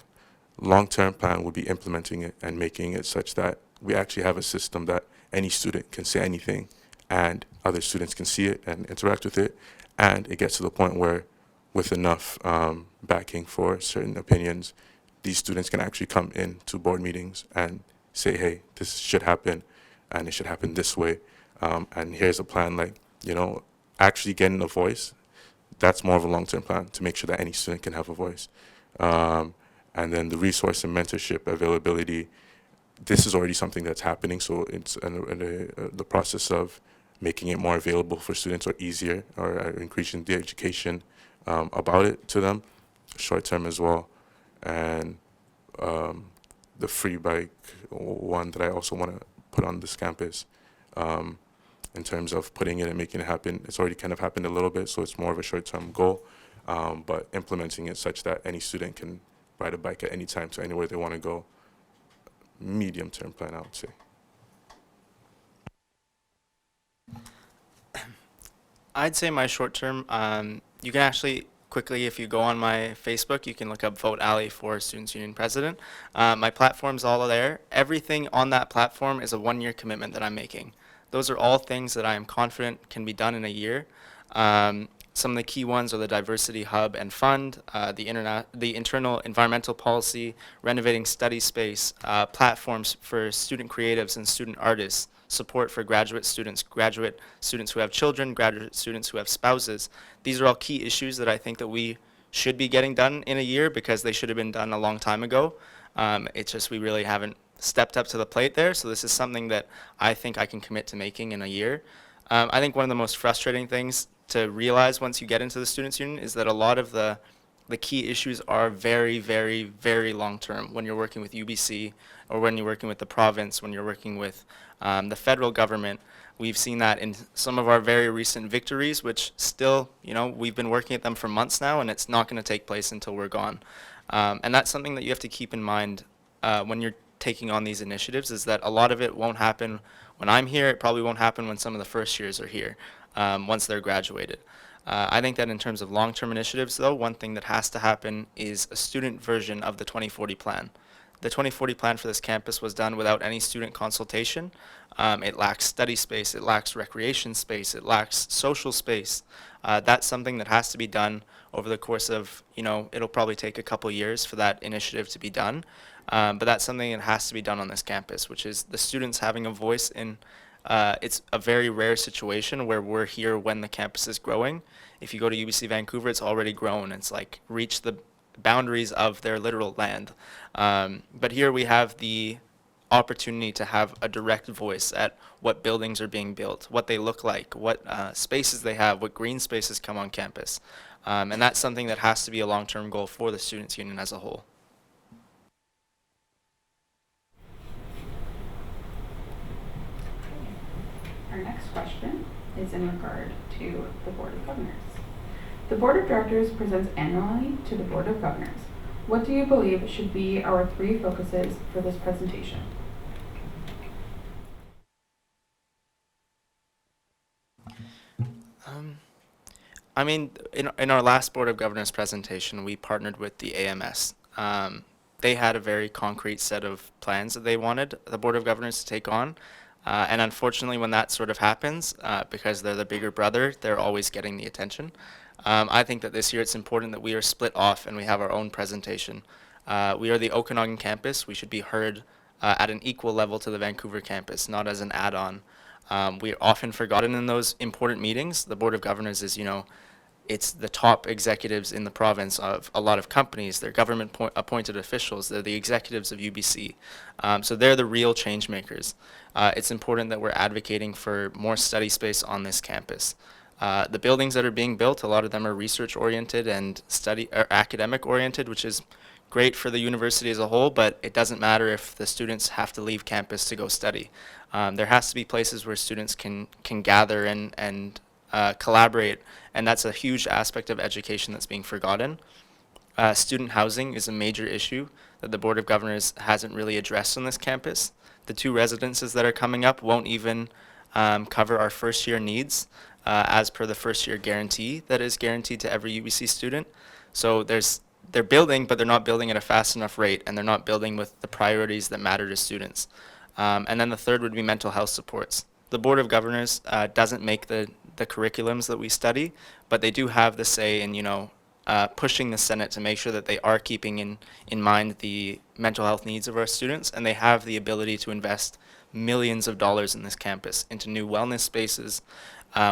Long-term plan would be implementing it and making it such that we actually have a system that any student can say anything and other students can see it and interact with it. And it gets to the point where with enough backing for certain opinions, these students can actually come in to board meetings and say, hey, this should happen and it should happen this way. And here's a plan, like, actually getting a voice. That's more of a long-term plan to make sure that any student can have a voice. And then the resource and mentorship availability, this is already something that's happening, so it's the process of making it more available for students or easier, or increasing the education about it to them, short term as well. And the free bike one that I also want to put on this campus, in terms of putting it and making it happen, it's already kind of happened a little bit, so it's more of a short-term goal, but implementing it such that any student can ride a bike at any time to anywhere they want to go, medium-term plan, I would say. I'd say my short term, you can actually quickly, if you go on my Facebook, you can look up Vote Ali for Students Union President. My platform's all there. Everything on that platform is a 1-year commitment that I'm making. Those are all things that I am confident can be done in a year. Some of the key ones are the Diversity Hub and Fund, the internal environmental policy, renovating study space, platforms for student creatives and student artists, support for graduate students who have children, graduate students who have spouses. These are all key issues that I think that we should be getting done in a year because they should have been done a long time ago. It's just we really haven't stepped up to the plate there, so this is something that I think I can commit to making in a year. I think one of the most frustrating things to realize once you get into the Students' Union is that a lot of the key issues are very, very, very long-term when you're working with UBC or when you're working with the province, when you're working with the federal government. We've seen that in some of our very recent victories, which still, we've been working at them for months now, and it's not going to take place until we're gone. And that's something that you have to keep in mind when you're taking on these initiatives, is that a lot of it won't happen when I'm here. It probably won't happen when some of the first years are here, once they're graduated. I think that in terms of long-term initiatives, though, one thing that has to happen is a student version of the 2040 plan. the 2040 plan for this campus was done without any student consultation. It lacks study space, it lacks recreation space, it lacks social space. That's something that has to be done over the course of, it'll probably take a couple years for that initiative to be done. But that's something that has to be done on this campus, which is the students having a voice in, it's a very rare situation where we're here when the campus is growing. If you go to UBC Vancouver, it's already grown. It's like reached the boundaries of their literal land. But here we have the opportunity to have a direct voice at what buildings are being built, what they look like, what spaces they have, what green spaces come on campus. And that's something that has to be a long-term goal for the Students' Union as a whole. Our next question is in regard to the Board of Governors. The Board of Directors presents annually to the Board of Governors. What do you believe should be our 3 focuses for this presentation? I mean, in our last Board of Governors presentation, we partnered with the AMS. They had a very concrete set of plans that they wanted the Board of Governors to take on. And unfortunately, when that sort of happens, because they're the bigger brother, they're always getting the attention. I think that this year it's important that we are split off and we have our own presentation. We are the Okanagan campus. We should be heard at an equal level to the Vancouver campus, not as an add-on. We are often forgotten in those important meetings. The Board of Governors is, it's the top executives in the province of a lot of companies. They're government appointed officials. They're the executives of UBC. So they're the real change makers. It's important that we're advocating for more study space on this campus. The buildings that are being built, a lot of them are research oriented and academic oriented, which is great for the university as a whole, but it doesn't matter if the students have to leave campus to go study. There has to be places where students can gather and collaborate, and that's a huge aspect of education that's being forgotten. Student housing is a major issue that the Board of Governors hasn't really addressed on this campus. The 2 residences that are coming up won't even cover our first year needs as per the first year guarantee that is guaranteed to every UBC student. So they're building, but they're not building at a fast enough rate, and they're not building with the priorities that matter to students. And then the third would be mental health supports. The Board of Governors doesn't make the curriculums that we study, but they do have the say in, pushing the Senate to make sure that they are keeping in mind the mental health needs of our students, and they have the ability to invest millions of dollars in this campus into new wellness spaces,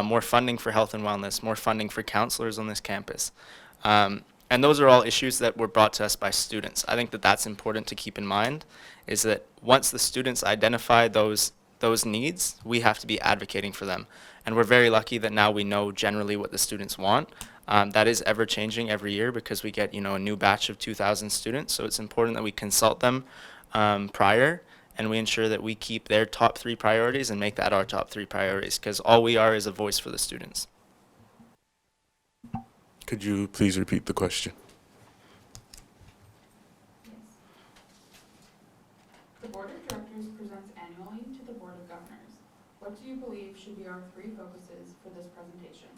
more funding for health and wellness, more funding for counselors on this campus. And those are all issues that were brought to us by students. I think that that's important to keep in mind, is that once the students identify those needs, we have to be advocating for them. And we're very lucky that now we know generally what the students want. That is ever changing every year because we get, a new batch of 2,000 students. So it's important that we consult them prior, and we ensure that we keep their top 3 priorities and make that our top 3 priorities, because all we are is a voice for the students. Could you please repeat the question? Yes. The Board of Directors presents annually to the Board of Governors. What do you believe should be our 3 focuses for this presentation?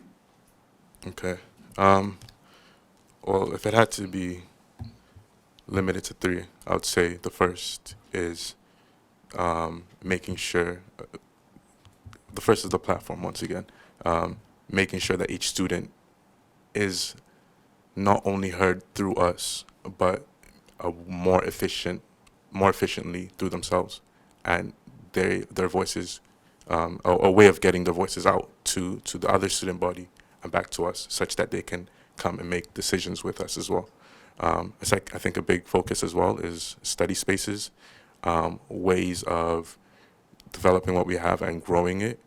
Okay. Well, if it had to be limited to 3, I would say the first is making sure, the first is the platform once again, making sure that each student is not only heard through us, but more efficiently through themselves, and their voices, a way of getting their voices out to the other student body and back to us, such that they can come and make decisions with us as well. It's like, I think a big focus as well is study spaces, ways of developing what we have and growing it.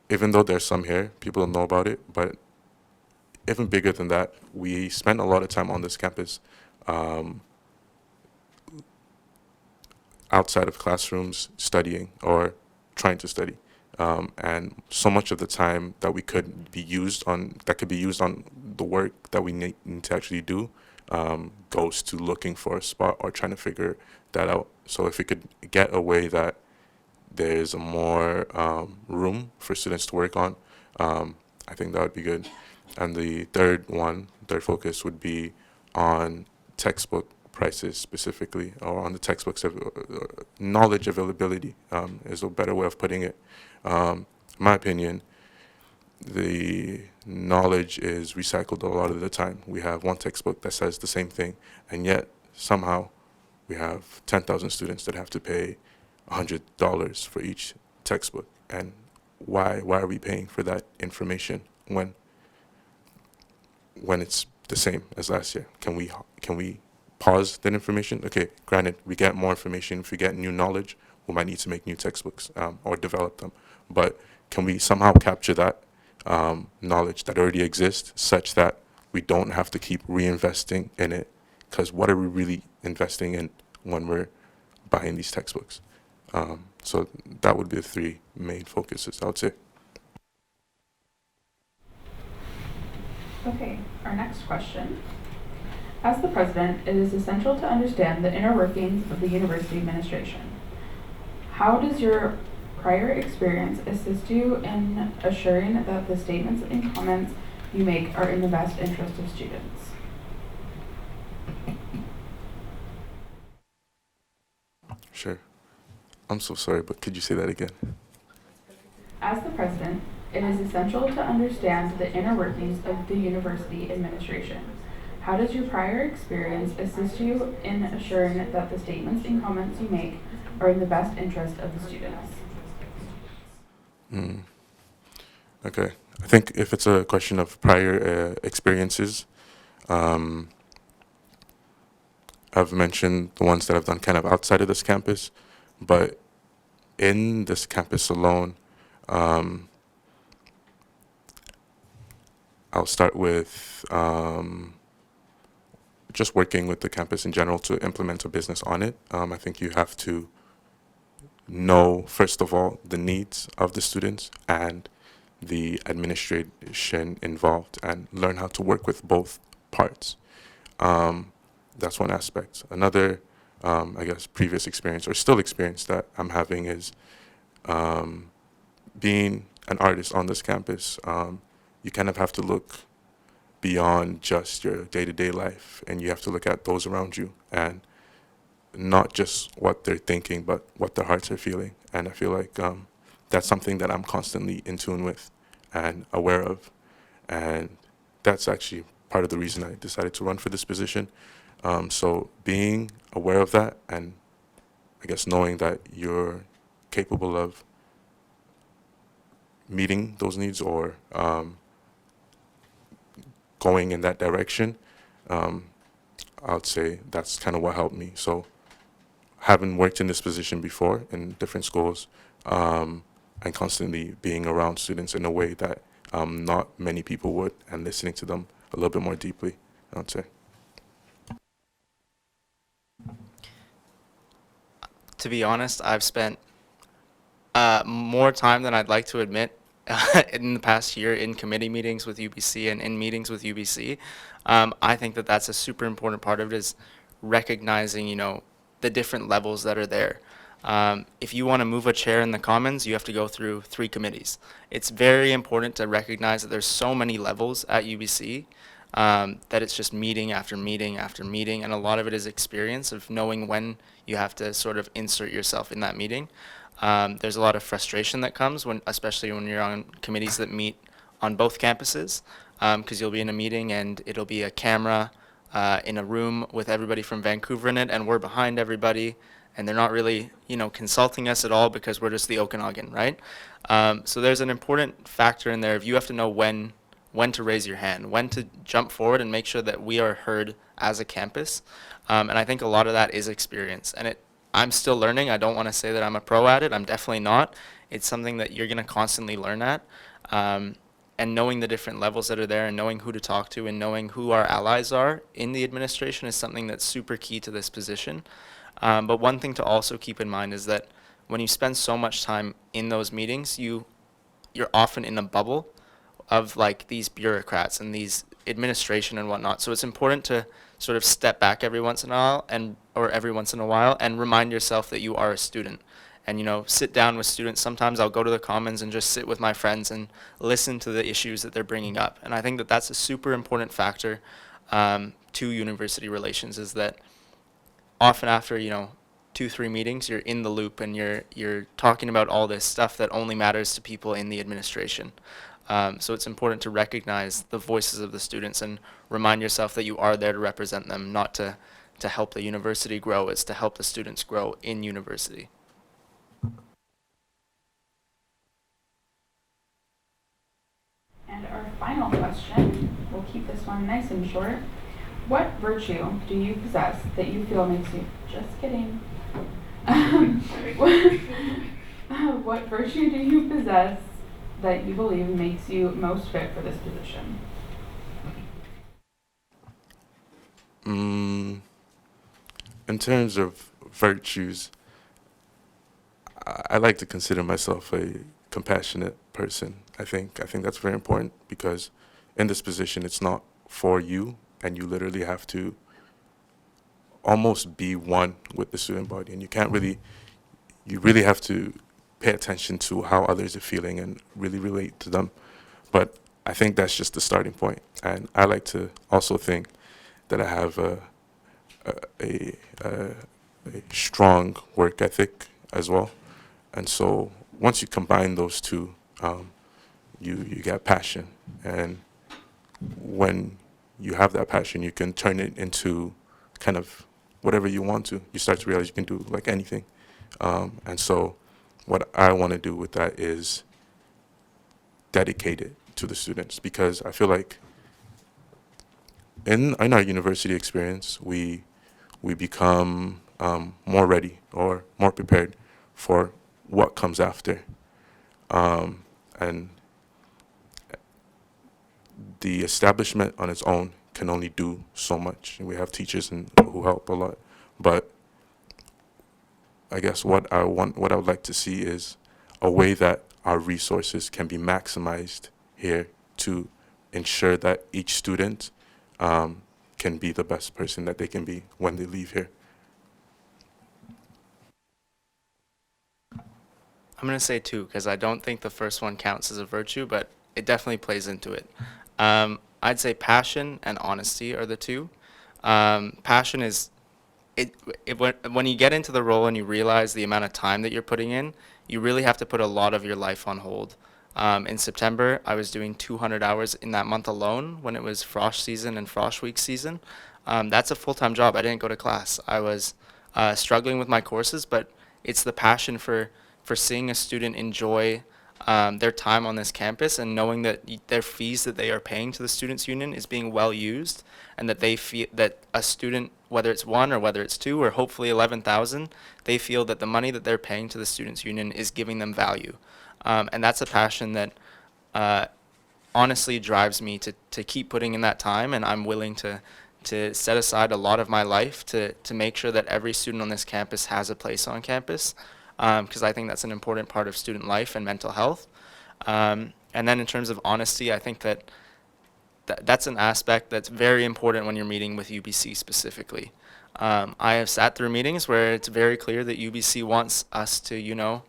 Even though there's some here, people don't know about it, but even bigger than that, we spend a lot of time on this campus outside of classrooms studying or trying to study. And so much of the time that could be used on the work that we need to actually do goes to looking for a spot or trying to figure that out. So if we could get a way that there's more room for students to work on, I think that would be good. And the third focus would be on textbook prices specifically, or on the textbooks, knowledge availability is a better way of putting it. In my opinion, the knowledge is recycled a lot of the time. We have one textbook that says the same thing, and yet somehow we have 10,000 students that have to pay $100 for each textbook. And why are we paying for that information when it's the same as last year? Can we pause that information? Okay, granted, we get more information. If we get new knowledge, we might need to make new textbooks or develop them. But can we somehow capture that knowledge that already exists such that we don't have to keep reinvesting in it? Because what are we really investing in when we're buying these textbooks? So that would be the three main focuses, I would say. Okay, our next question. As the president, it is essential to understand the inner workings of the university administration. How does your prior experience assist you in assuring that the statements and comments you make are in the best interest of students? Sure. I'm so sorry, but could you say that again? As the president, it is essential to understand the inner workings of the university administration. How does your prior experience assist you in assuring that the statements and comments you make are in the best interest of the students? Okay. I think if it's a question of prior experiences, I've mentioned the ones that I've done kind of outside of this campus, but in this campus alone, I'll start with just working with the campus in general to implement a business on it. I think you have to know, first of all, the needs of the students and the administration involved, and learn how to work with both parts. That's one aspect. Another, I guess, previous experience or still experience that I'm having is being an artist on this campus. You kind of have to look beyond just your day-to-day life, and you have to look at those around you and not just what they're thinking, but what their hearts are feeling. And I feel like that's something that I'm constantly in tune with and aware of. And that's actually part of the reason I decided to run for this position. So being aware of that, and I guess knowing that you're capable of meeting those needs or going in that direction, I would say that's kind of what helped me. So having worked in this position before in different schools, and constantly being around students in a way that not many people would, and listening to them a little bit more deeply, I would say. To be honest, I've spent more time than I'd like to admit in the past year in committee meetings with UBC and in meetings with UBC. I think that that's a super important part of it, is recognizing, the different levels that are there. If you want to move a chair in the Commons, you have to go through 3 committees. It's very important to recognize that there's so many levels at UBC that it's just meeting after meeting after meeting, and a lot of it is experience of knowing when you have to sort of insert yourself in that meeting. There's a lot of frustration that comes, especially when you're on committees that meet on both campuses, because you'll be in a meeting and it'll be a camera in a room with everybody from Vancouver in it, and we're behind everybody, and they're not really, consulting us at all because we're just the Okanagan, right? So there's an important factor in there of you have to know when to raise your hand, when to jump forward and make sure that we are heard as a campus. And I think a lot of that is experience. And I'm still learning. I don't want to say that I'm a pro at it. I'm definitely not. It's something that you're going to constantly learn at. And knowing the different levels that are there and knowing who to talk to and knowing who our allies are in the administration is something that's super key to this position. But one thing to also keep in mind is that when you spend so much time in those meetings, you're often in a bubble of like these bureaucrats and these administration and whatnot. So it's important to sort of step back every once in a while and remind yourself that you are a student. And sit down with students. Sometimes I'll go to the Commons and just sit with my friends and listen to the issues that they're bringing up. And I think that that's a super important factor to university relations, is that often after, 2, 3 meetings, you're in the loop and you're talking about all this stuff that only matters to people in the administration. So it's important to recognize the voices of the students and remind yourself that you are there to represent them, not to help the university grow. It's to help the students grow in university. And our final question, we'll keep this one nice and short. What virtue do you possess that you feel makes you, just kidding. What virtue do you possess that you believe makes you most fit for this position? In terms of virtues, I like to consider myself a compassionate person. I think that's very important because in this position, it's not for you, and you literally have to almost be one with the student body, and you really have to pay attention to how others are feeling and really relate to them. But I think that's just the starting point, and I like to also think that I have a, a strong work ethic as well. And so once you combine those two, you get passion. And when you have that passion, you can turn it into kind of whatever you want to. You start to realize you can do like anything. And so what I want to do with that is dedicate it to the students, because I feel like in our university experience, we become more ready or more prepared for what comes after. And the establishment on its own can only do so much. We have teachers who help a lot, but I guess what I would like to see is a way that our resources can be maximized here to ensure that each student can be the best person that they can be when they leave here. I'm going to say 2 because I don't think the first one counts as a virtue, but it definitely plays into it. I'd say passion and honesty are the 2. Passion is, when you get into the role and you realize the amount of time that you're putting in, you really have to put a lot of your life on hold. In September, I was doing 200 hours in that month alone when it was frosh season and frosh week season. That's a full-time job. I didn't go to class. I was struggling with my courses, but it's the passion for seeing a student enjoy their time on this campus and knowing that their fees that they are paying to the Students' Union is being well used, and that they feel that a student, whether it's 1 or whether it's 2 or hopefully 11,000, they feel that the money that they're paying to the Students' Union is giving them value. And that's a passion that honestly drives me to keep putting in that time, and I'm willing to set aside a lot of my life to make sure that every student on this campus has a place on campus, because I think that's an important part of student life and mental health. And then in terms of honesty, I think that's an aspect that's very important when you're meeting with UBC specifically. I have sat through meetings where it's very clear that UBC wants us to,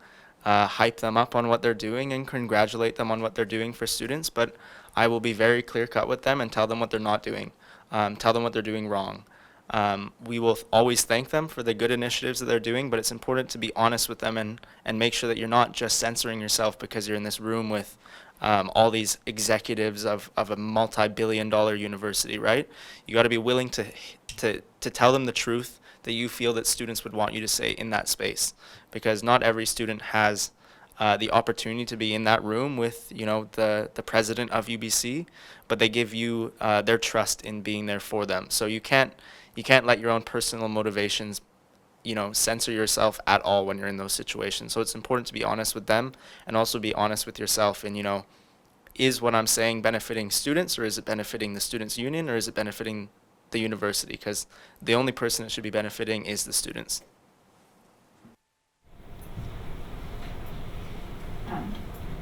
hype them up on what they're doing and congratulate them on what they're doing for students, but I will be very clear-cut with them and tell them what they're not doing, tell them what they're doing wrong. We will always thank them for the good initiatives that they're doing, but it's important to be honest with them and make sure that you're not just censoring yourself because you're in this room with all these executives of a multi-billion-dollar university, right? You got to be willing to tell them the truth that you feel that students would want you to say in that space, because not every student has the opportunity to be in that room with the president of UBC, but they give you their trust in being there for them. So you can't let your own personal motivations censor yourself at all when you're in those situations. So it's important to be honest with them and also be honest with yourself, and is what I'm saying benefiting students, or is it benefiting the Students' Union, or is it benefiting the university? Because the only person that should be benefiting is the students.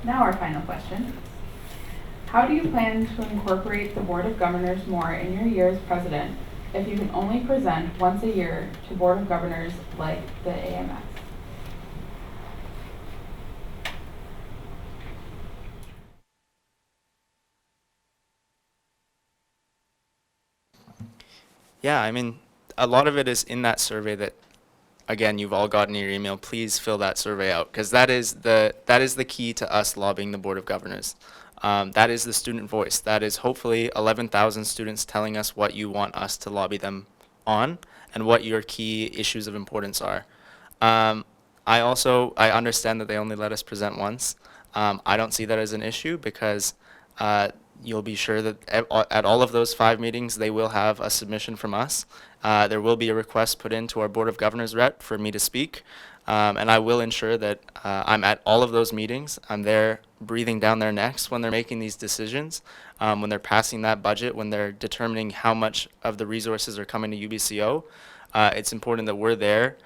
Now our final question. How do you plan to incorporate the Board of Governors more in your year as president if you can only present once a year to Board of Governors like the AMS? Yeah, I mean, a lot of it is in that survey that, again, you've all gotten in your email. Please fill that survey out, because that is the key to us lobbying the Board of Governors. That is the student voice. That is hopefully 11,000 students telling us what you want us to lobby them on and what your key issues of importance are. I understand that they only let us present once. I don't see that as an issue, because you'll be sure that at all of those 5 meetings, they will have a submission from us. There will be a request put into our Board of Governors rep for me to speak, and I will ensure that I'm at all of those meetings. I'm there breathing down their necks when they're making these decisions, when they're passing that budget, when they're determining how much of the resources are coming to UBCO. It's important that we're there,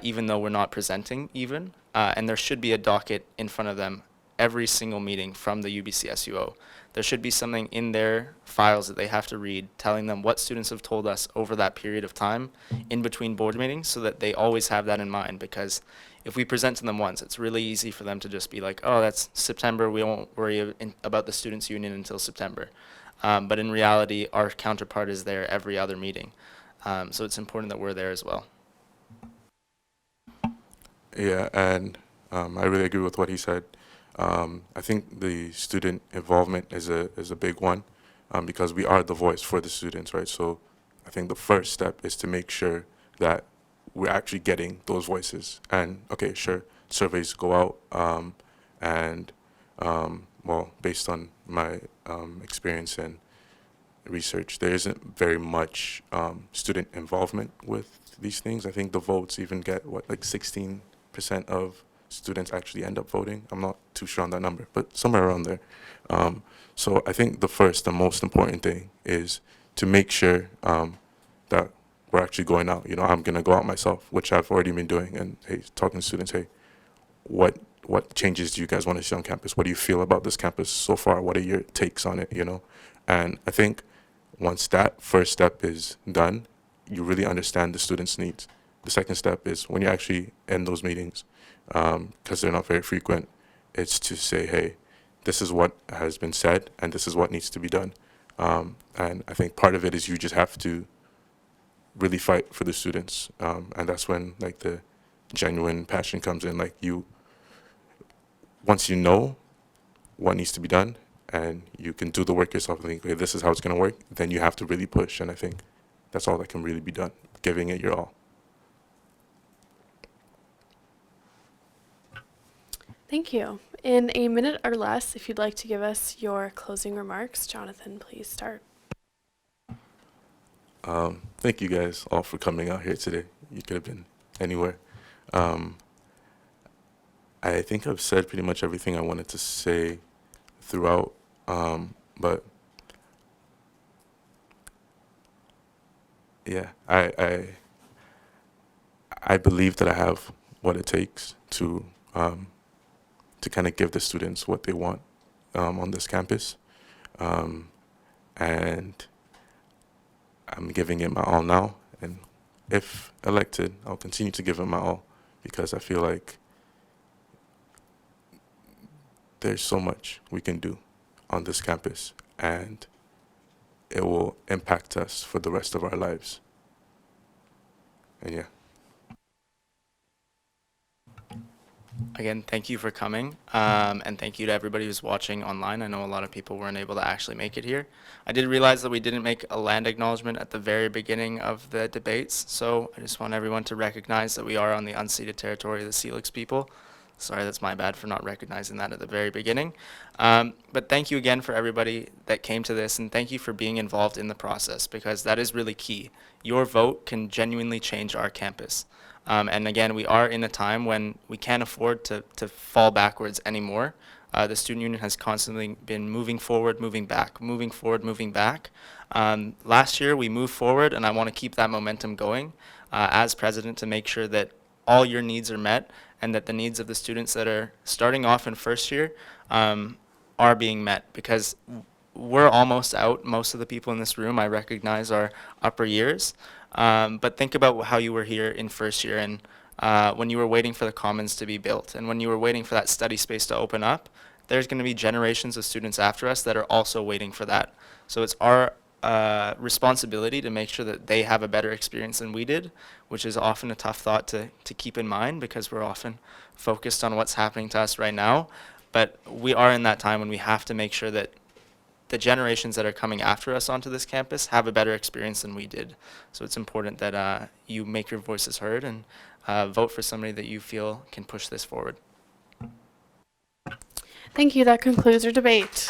even though we're not presenting even, and there should be a docket in front of them every single meeting from the UBCSUO. There should be something in their files that they have to read, telling them what students have told us over that period of time in between board meetings, so that they always have that in mind. Because if we present to them once, it's really easy for them to just be like, oh, that's September, we won't worry about the students' union until September. But in reality, our counterpart is there every other meeting. So it's important that we're there as well. Yeah, and I really agree with what he said. I think the student involvement is a big one, because we are the voice for the students, right? So I think the first step is to make sure that we're actually getting those voices. And okay, sure, surveys go out, and well, based on my experience and research, there isn't very much student involvement with these things. I think the votes even get like 16% of students actually end up voting. I'm not too sure on that number, but somewhere around there. So I think the first and most important thing is to make sure that we're actually going out. You know, I'm going to go out myself, which I've already been doing, and hey, talking to students, hey, what changes do you guys want to see on campus? What do you feel about this campus so far? What are your takes on it, you know? And I think once that first step is done, you really understand the students' needs. The second step is when you're actually in those meetings, because they're not very frequent, it's to say, hey, this is what has been said and this is what needs to be done. And I think part of it is you just have to really fight for the students. And that's when like the genuine passion comes in. Like once you know what needs to be done and you can do the work yourself and think, okay, this is how it's going to work, then you have to really push. And I think that's all that can really be done, giving it your all. Thank you. In a minute or less, if you'd like to give us your closing remarks, Jonathan, please start. Thank you guys all for coming out here today. You could have been anywhere. I think I've said pretty much everything I wanted to say throughout, but yeah, I believe that I have what it takes to kind of give the students what they want on this campus, and I'm giving it my all now. And if elected, I'll continue to give it my all, because I feel like there's so much we can do on this campus, and it will impact us for the rest of our lives. And yeah. Again, thank you for coming, and thank you to everybody who's watching online. I know a lot of people weren't able to actually make it here. I did realize that we didn't make a land acknowledgement at the very beginning of the debates, so I just want everyone to recognize that we are on the unceded territory of the Selix people. Sorry, that's my bad for not recognizing that at the very beginning. But thank you again for everybody that came to this, and thank you for being involved in the process, because that is really key. Your vote can genuinely change our campus. And again, we are in a time when we can't afford to fall backwards anymore. The student union has constantly been moving forward, moving back, moving forward, moving back. Last year we moved forward, and I want to keep that momentum going as president, to make sure that all your needs are met, and that the needs of the students that are starting off in first year are being met, because we're almost out. Most of the people in this room, I recognize, are upper years. But think about how you were here in first year, and when you were waiting for the commons to be built, and when you were waiting for that study space to open up. There's going to be generations of students after us that are also waiting for that. So it's our responsibility to make sure that they have a better experience than we did, which is often a tough thought to keep in mind because we're often focused on what's happening to us right now. But we are in that time when we have to make sure that the generations that are coming after us onto this campus have a better experience than we did. So it's important that you make your voices heard and vote for somebody that you feel can push this forward. Thank you. That concludes our debate.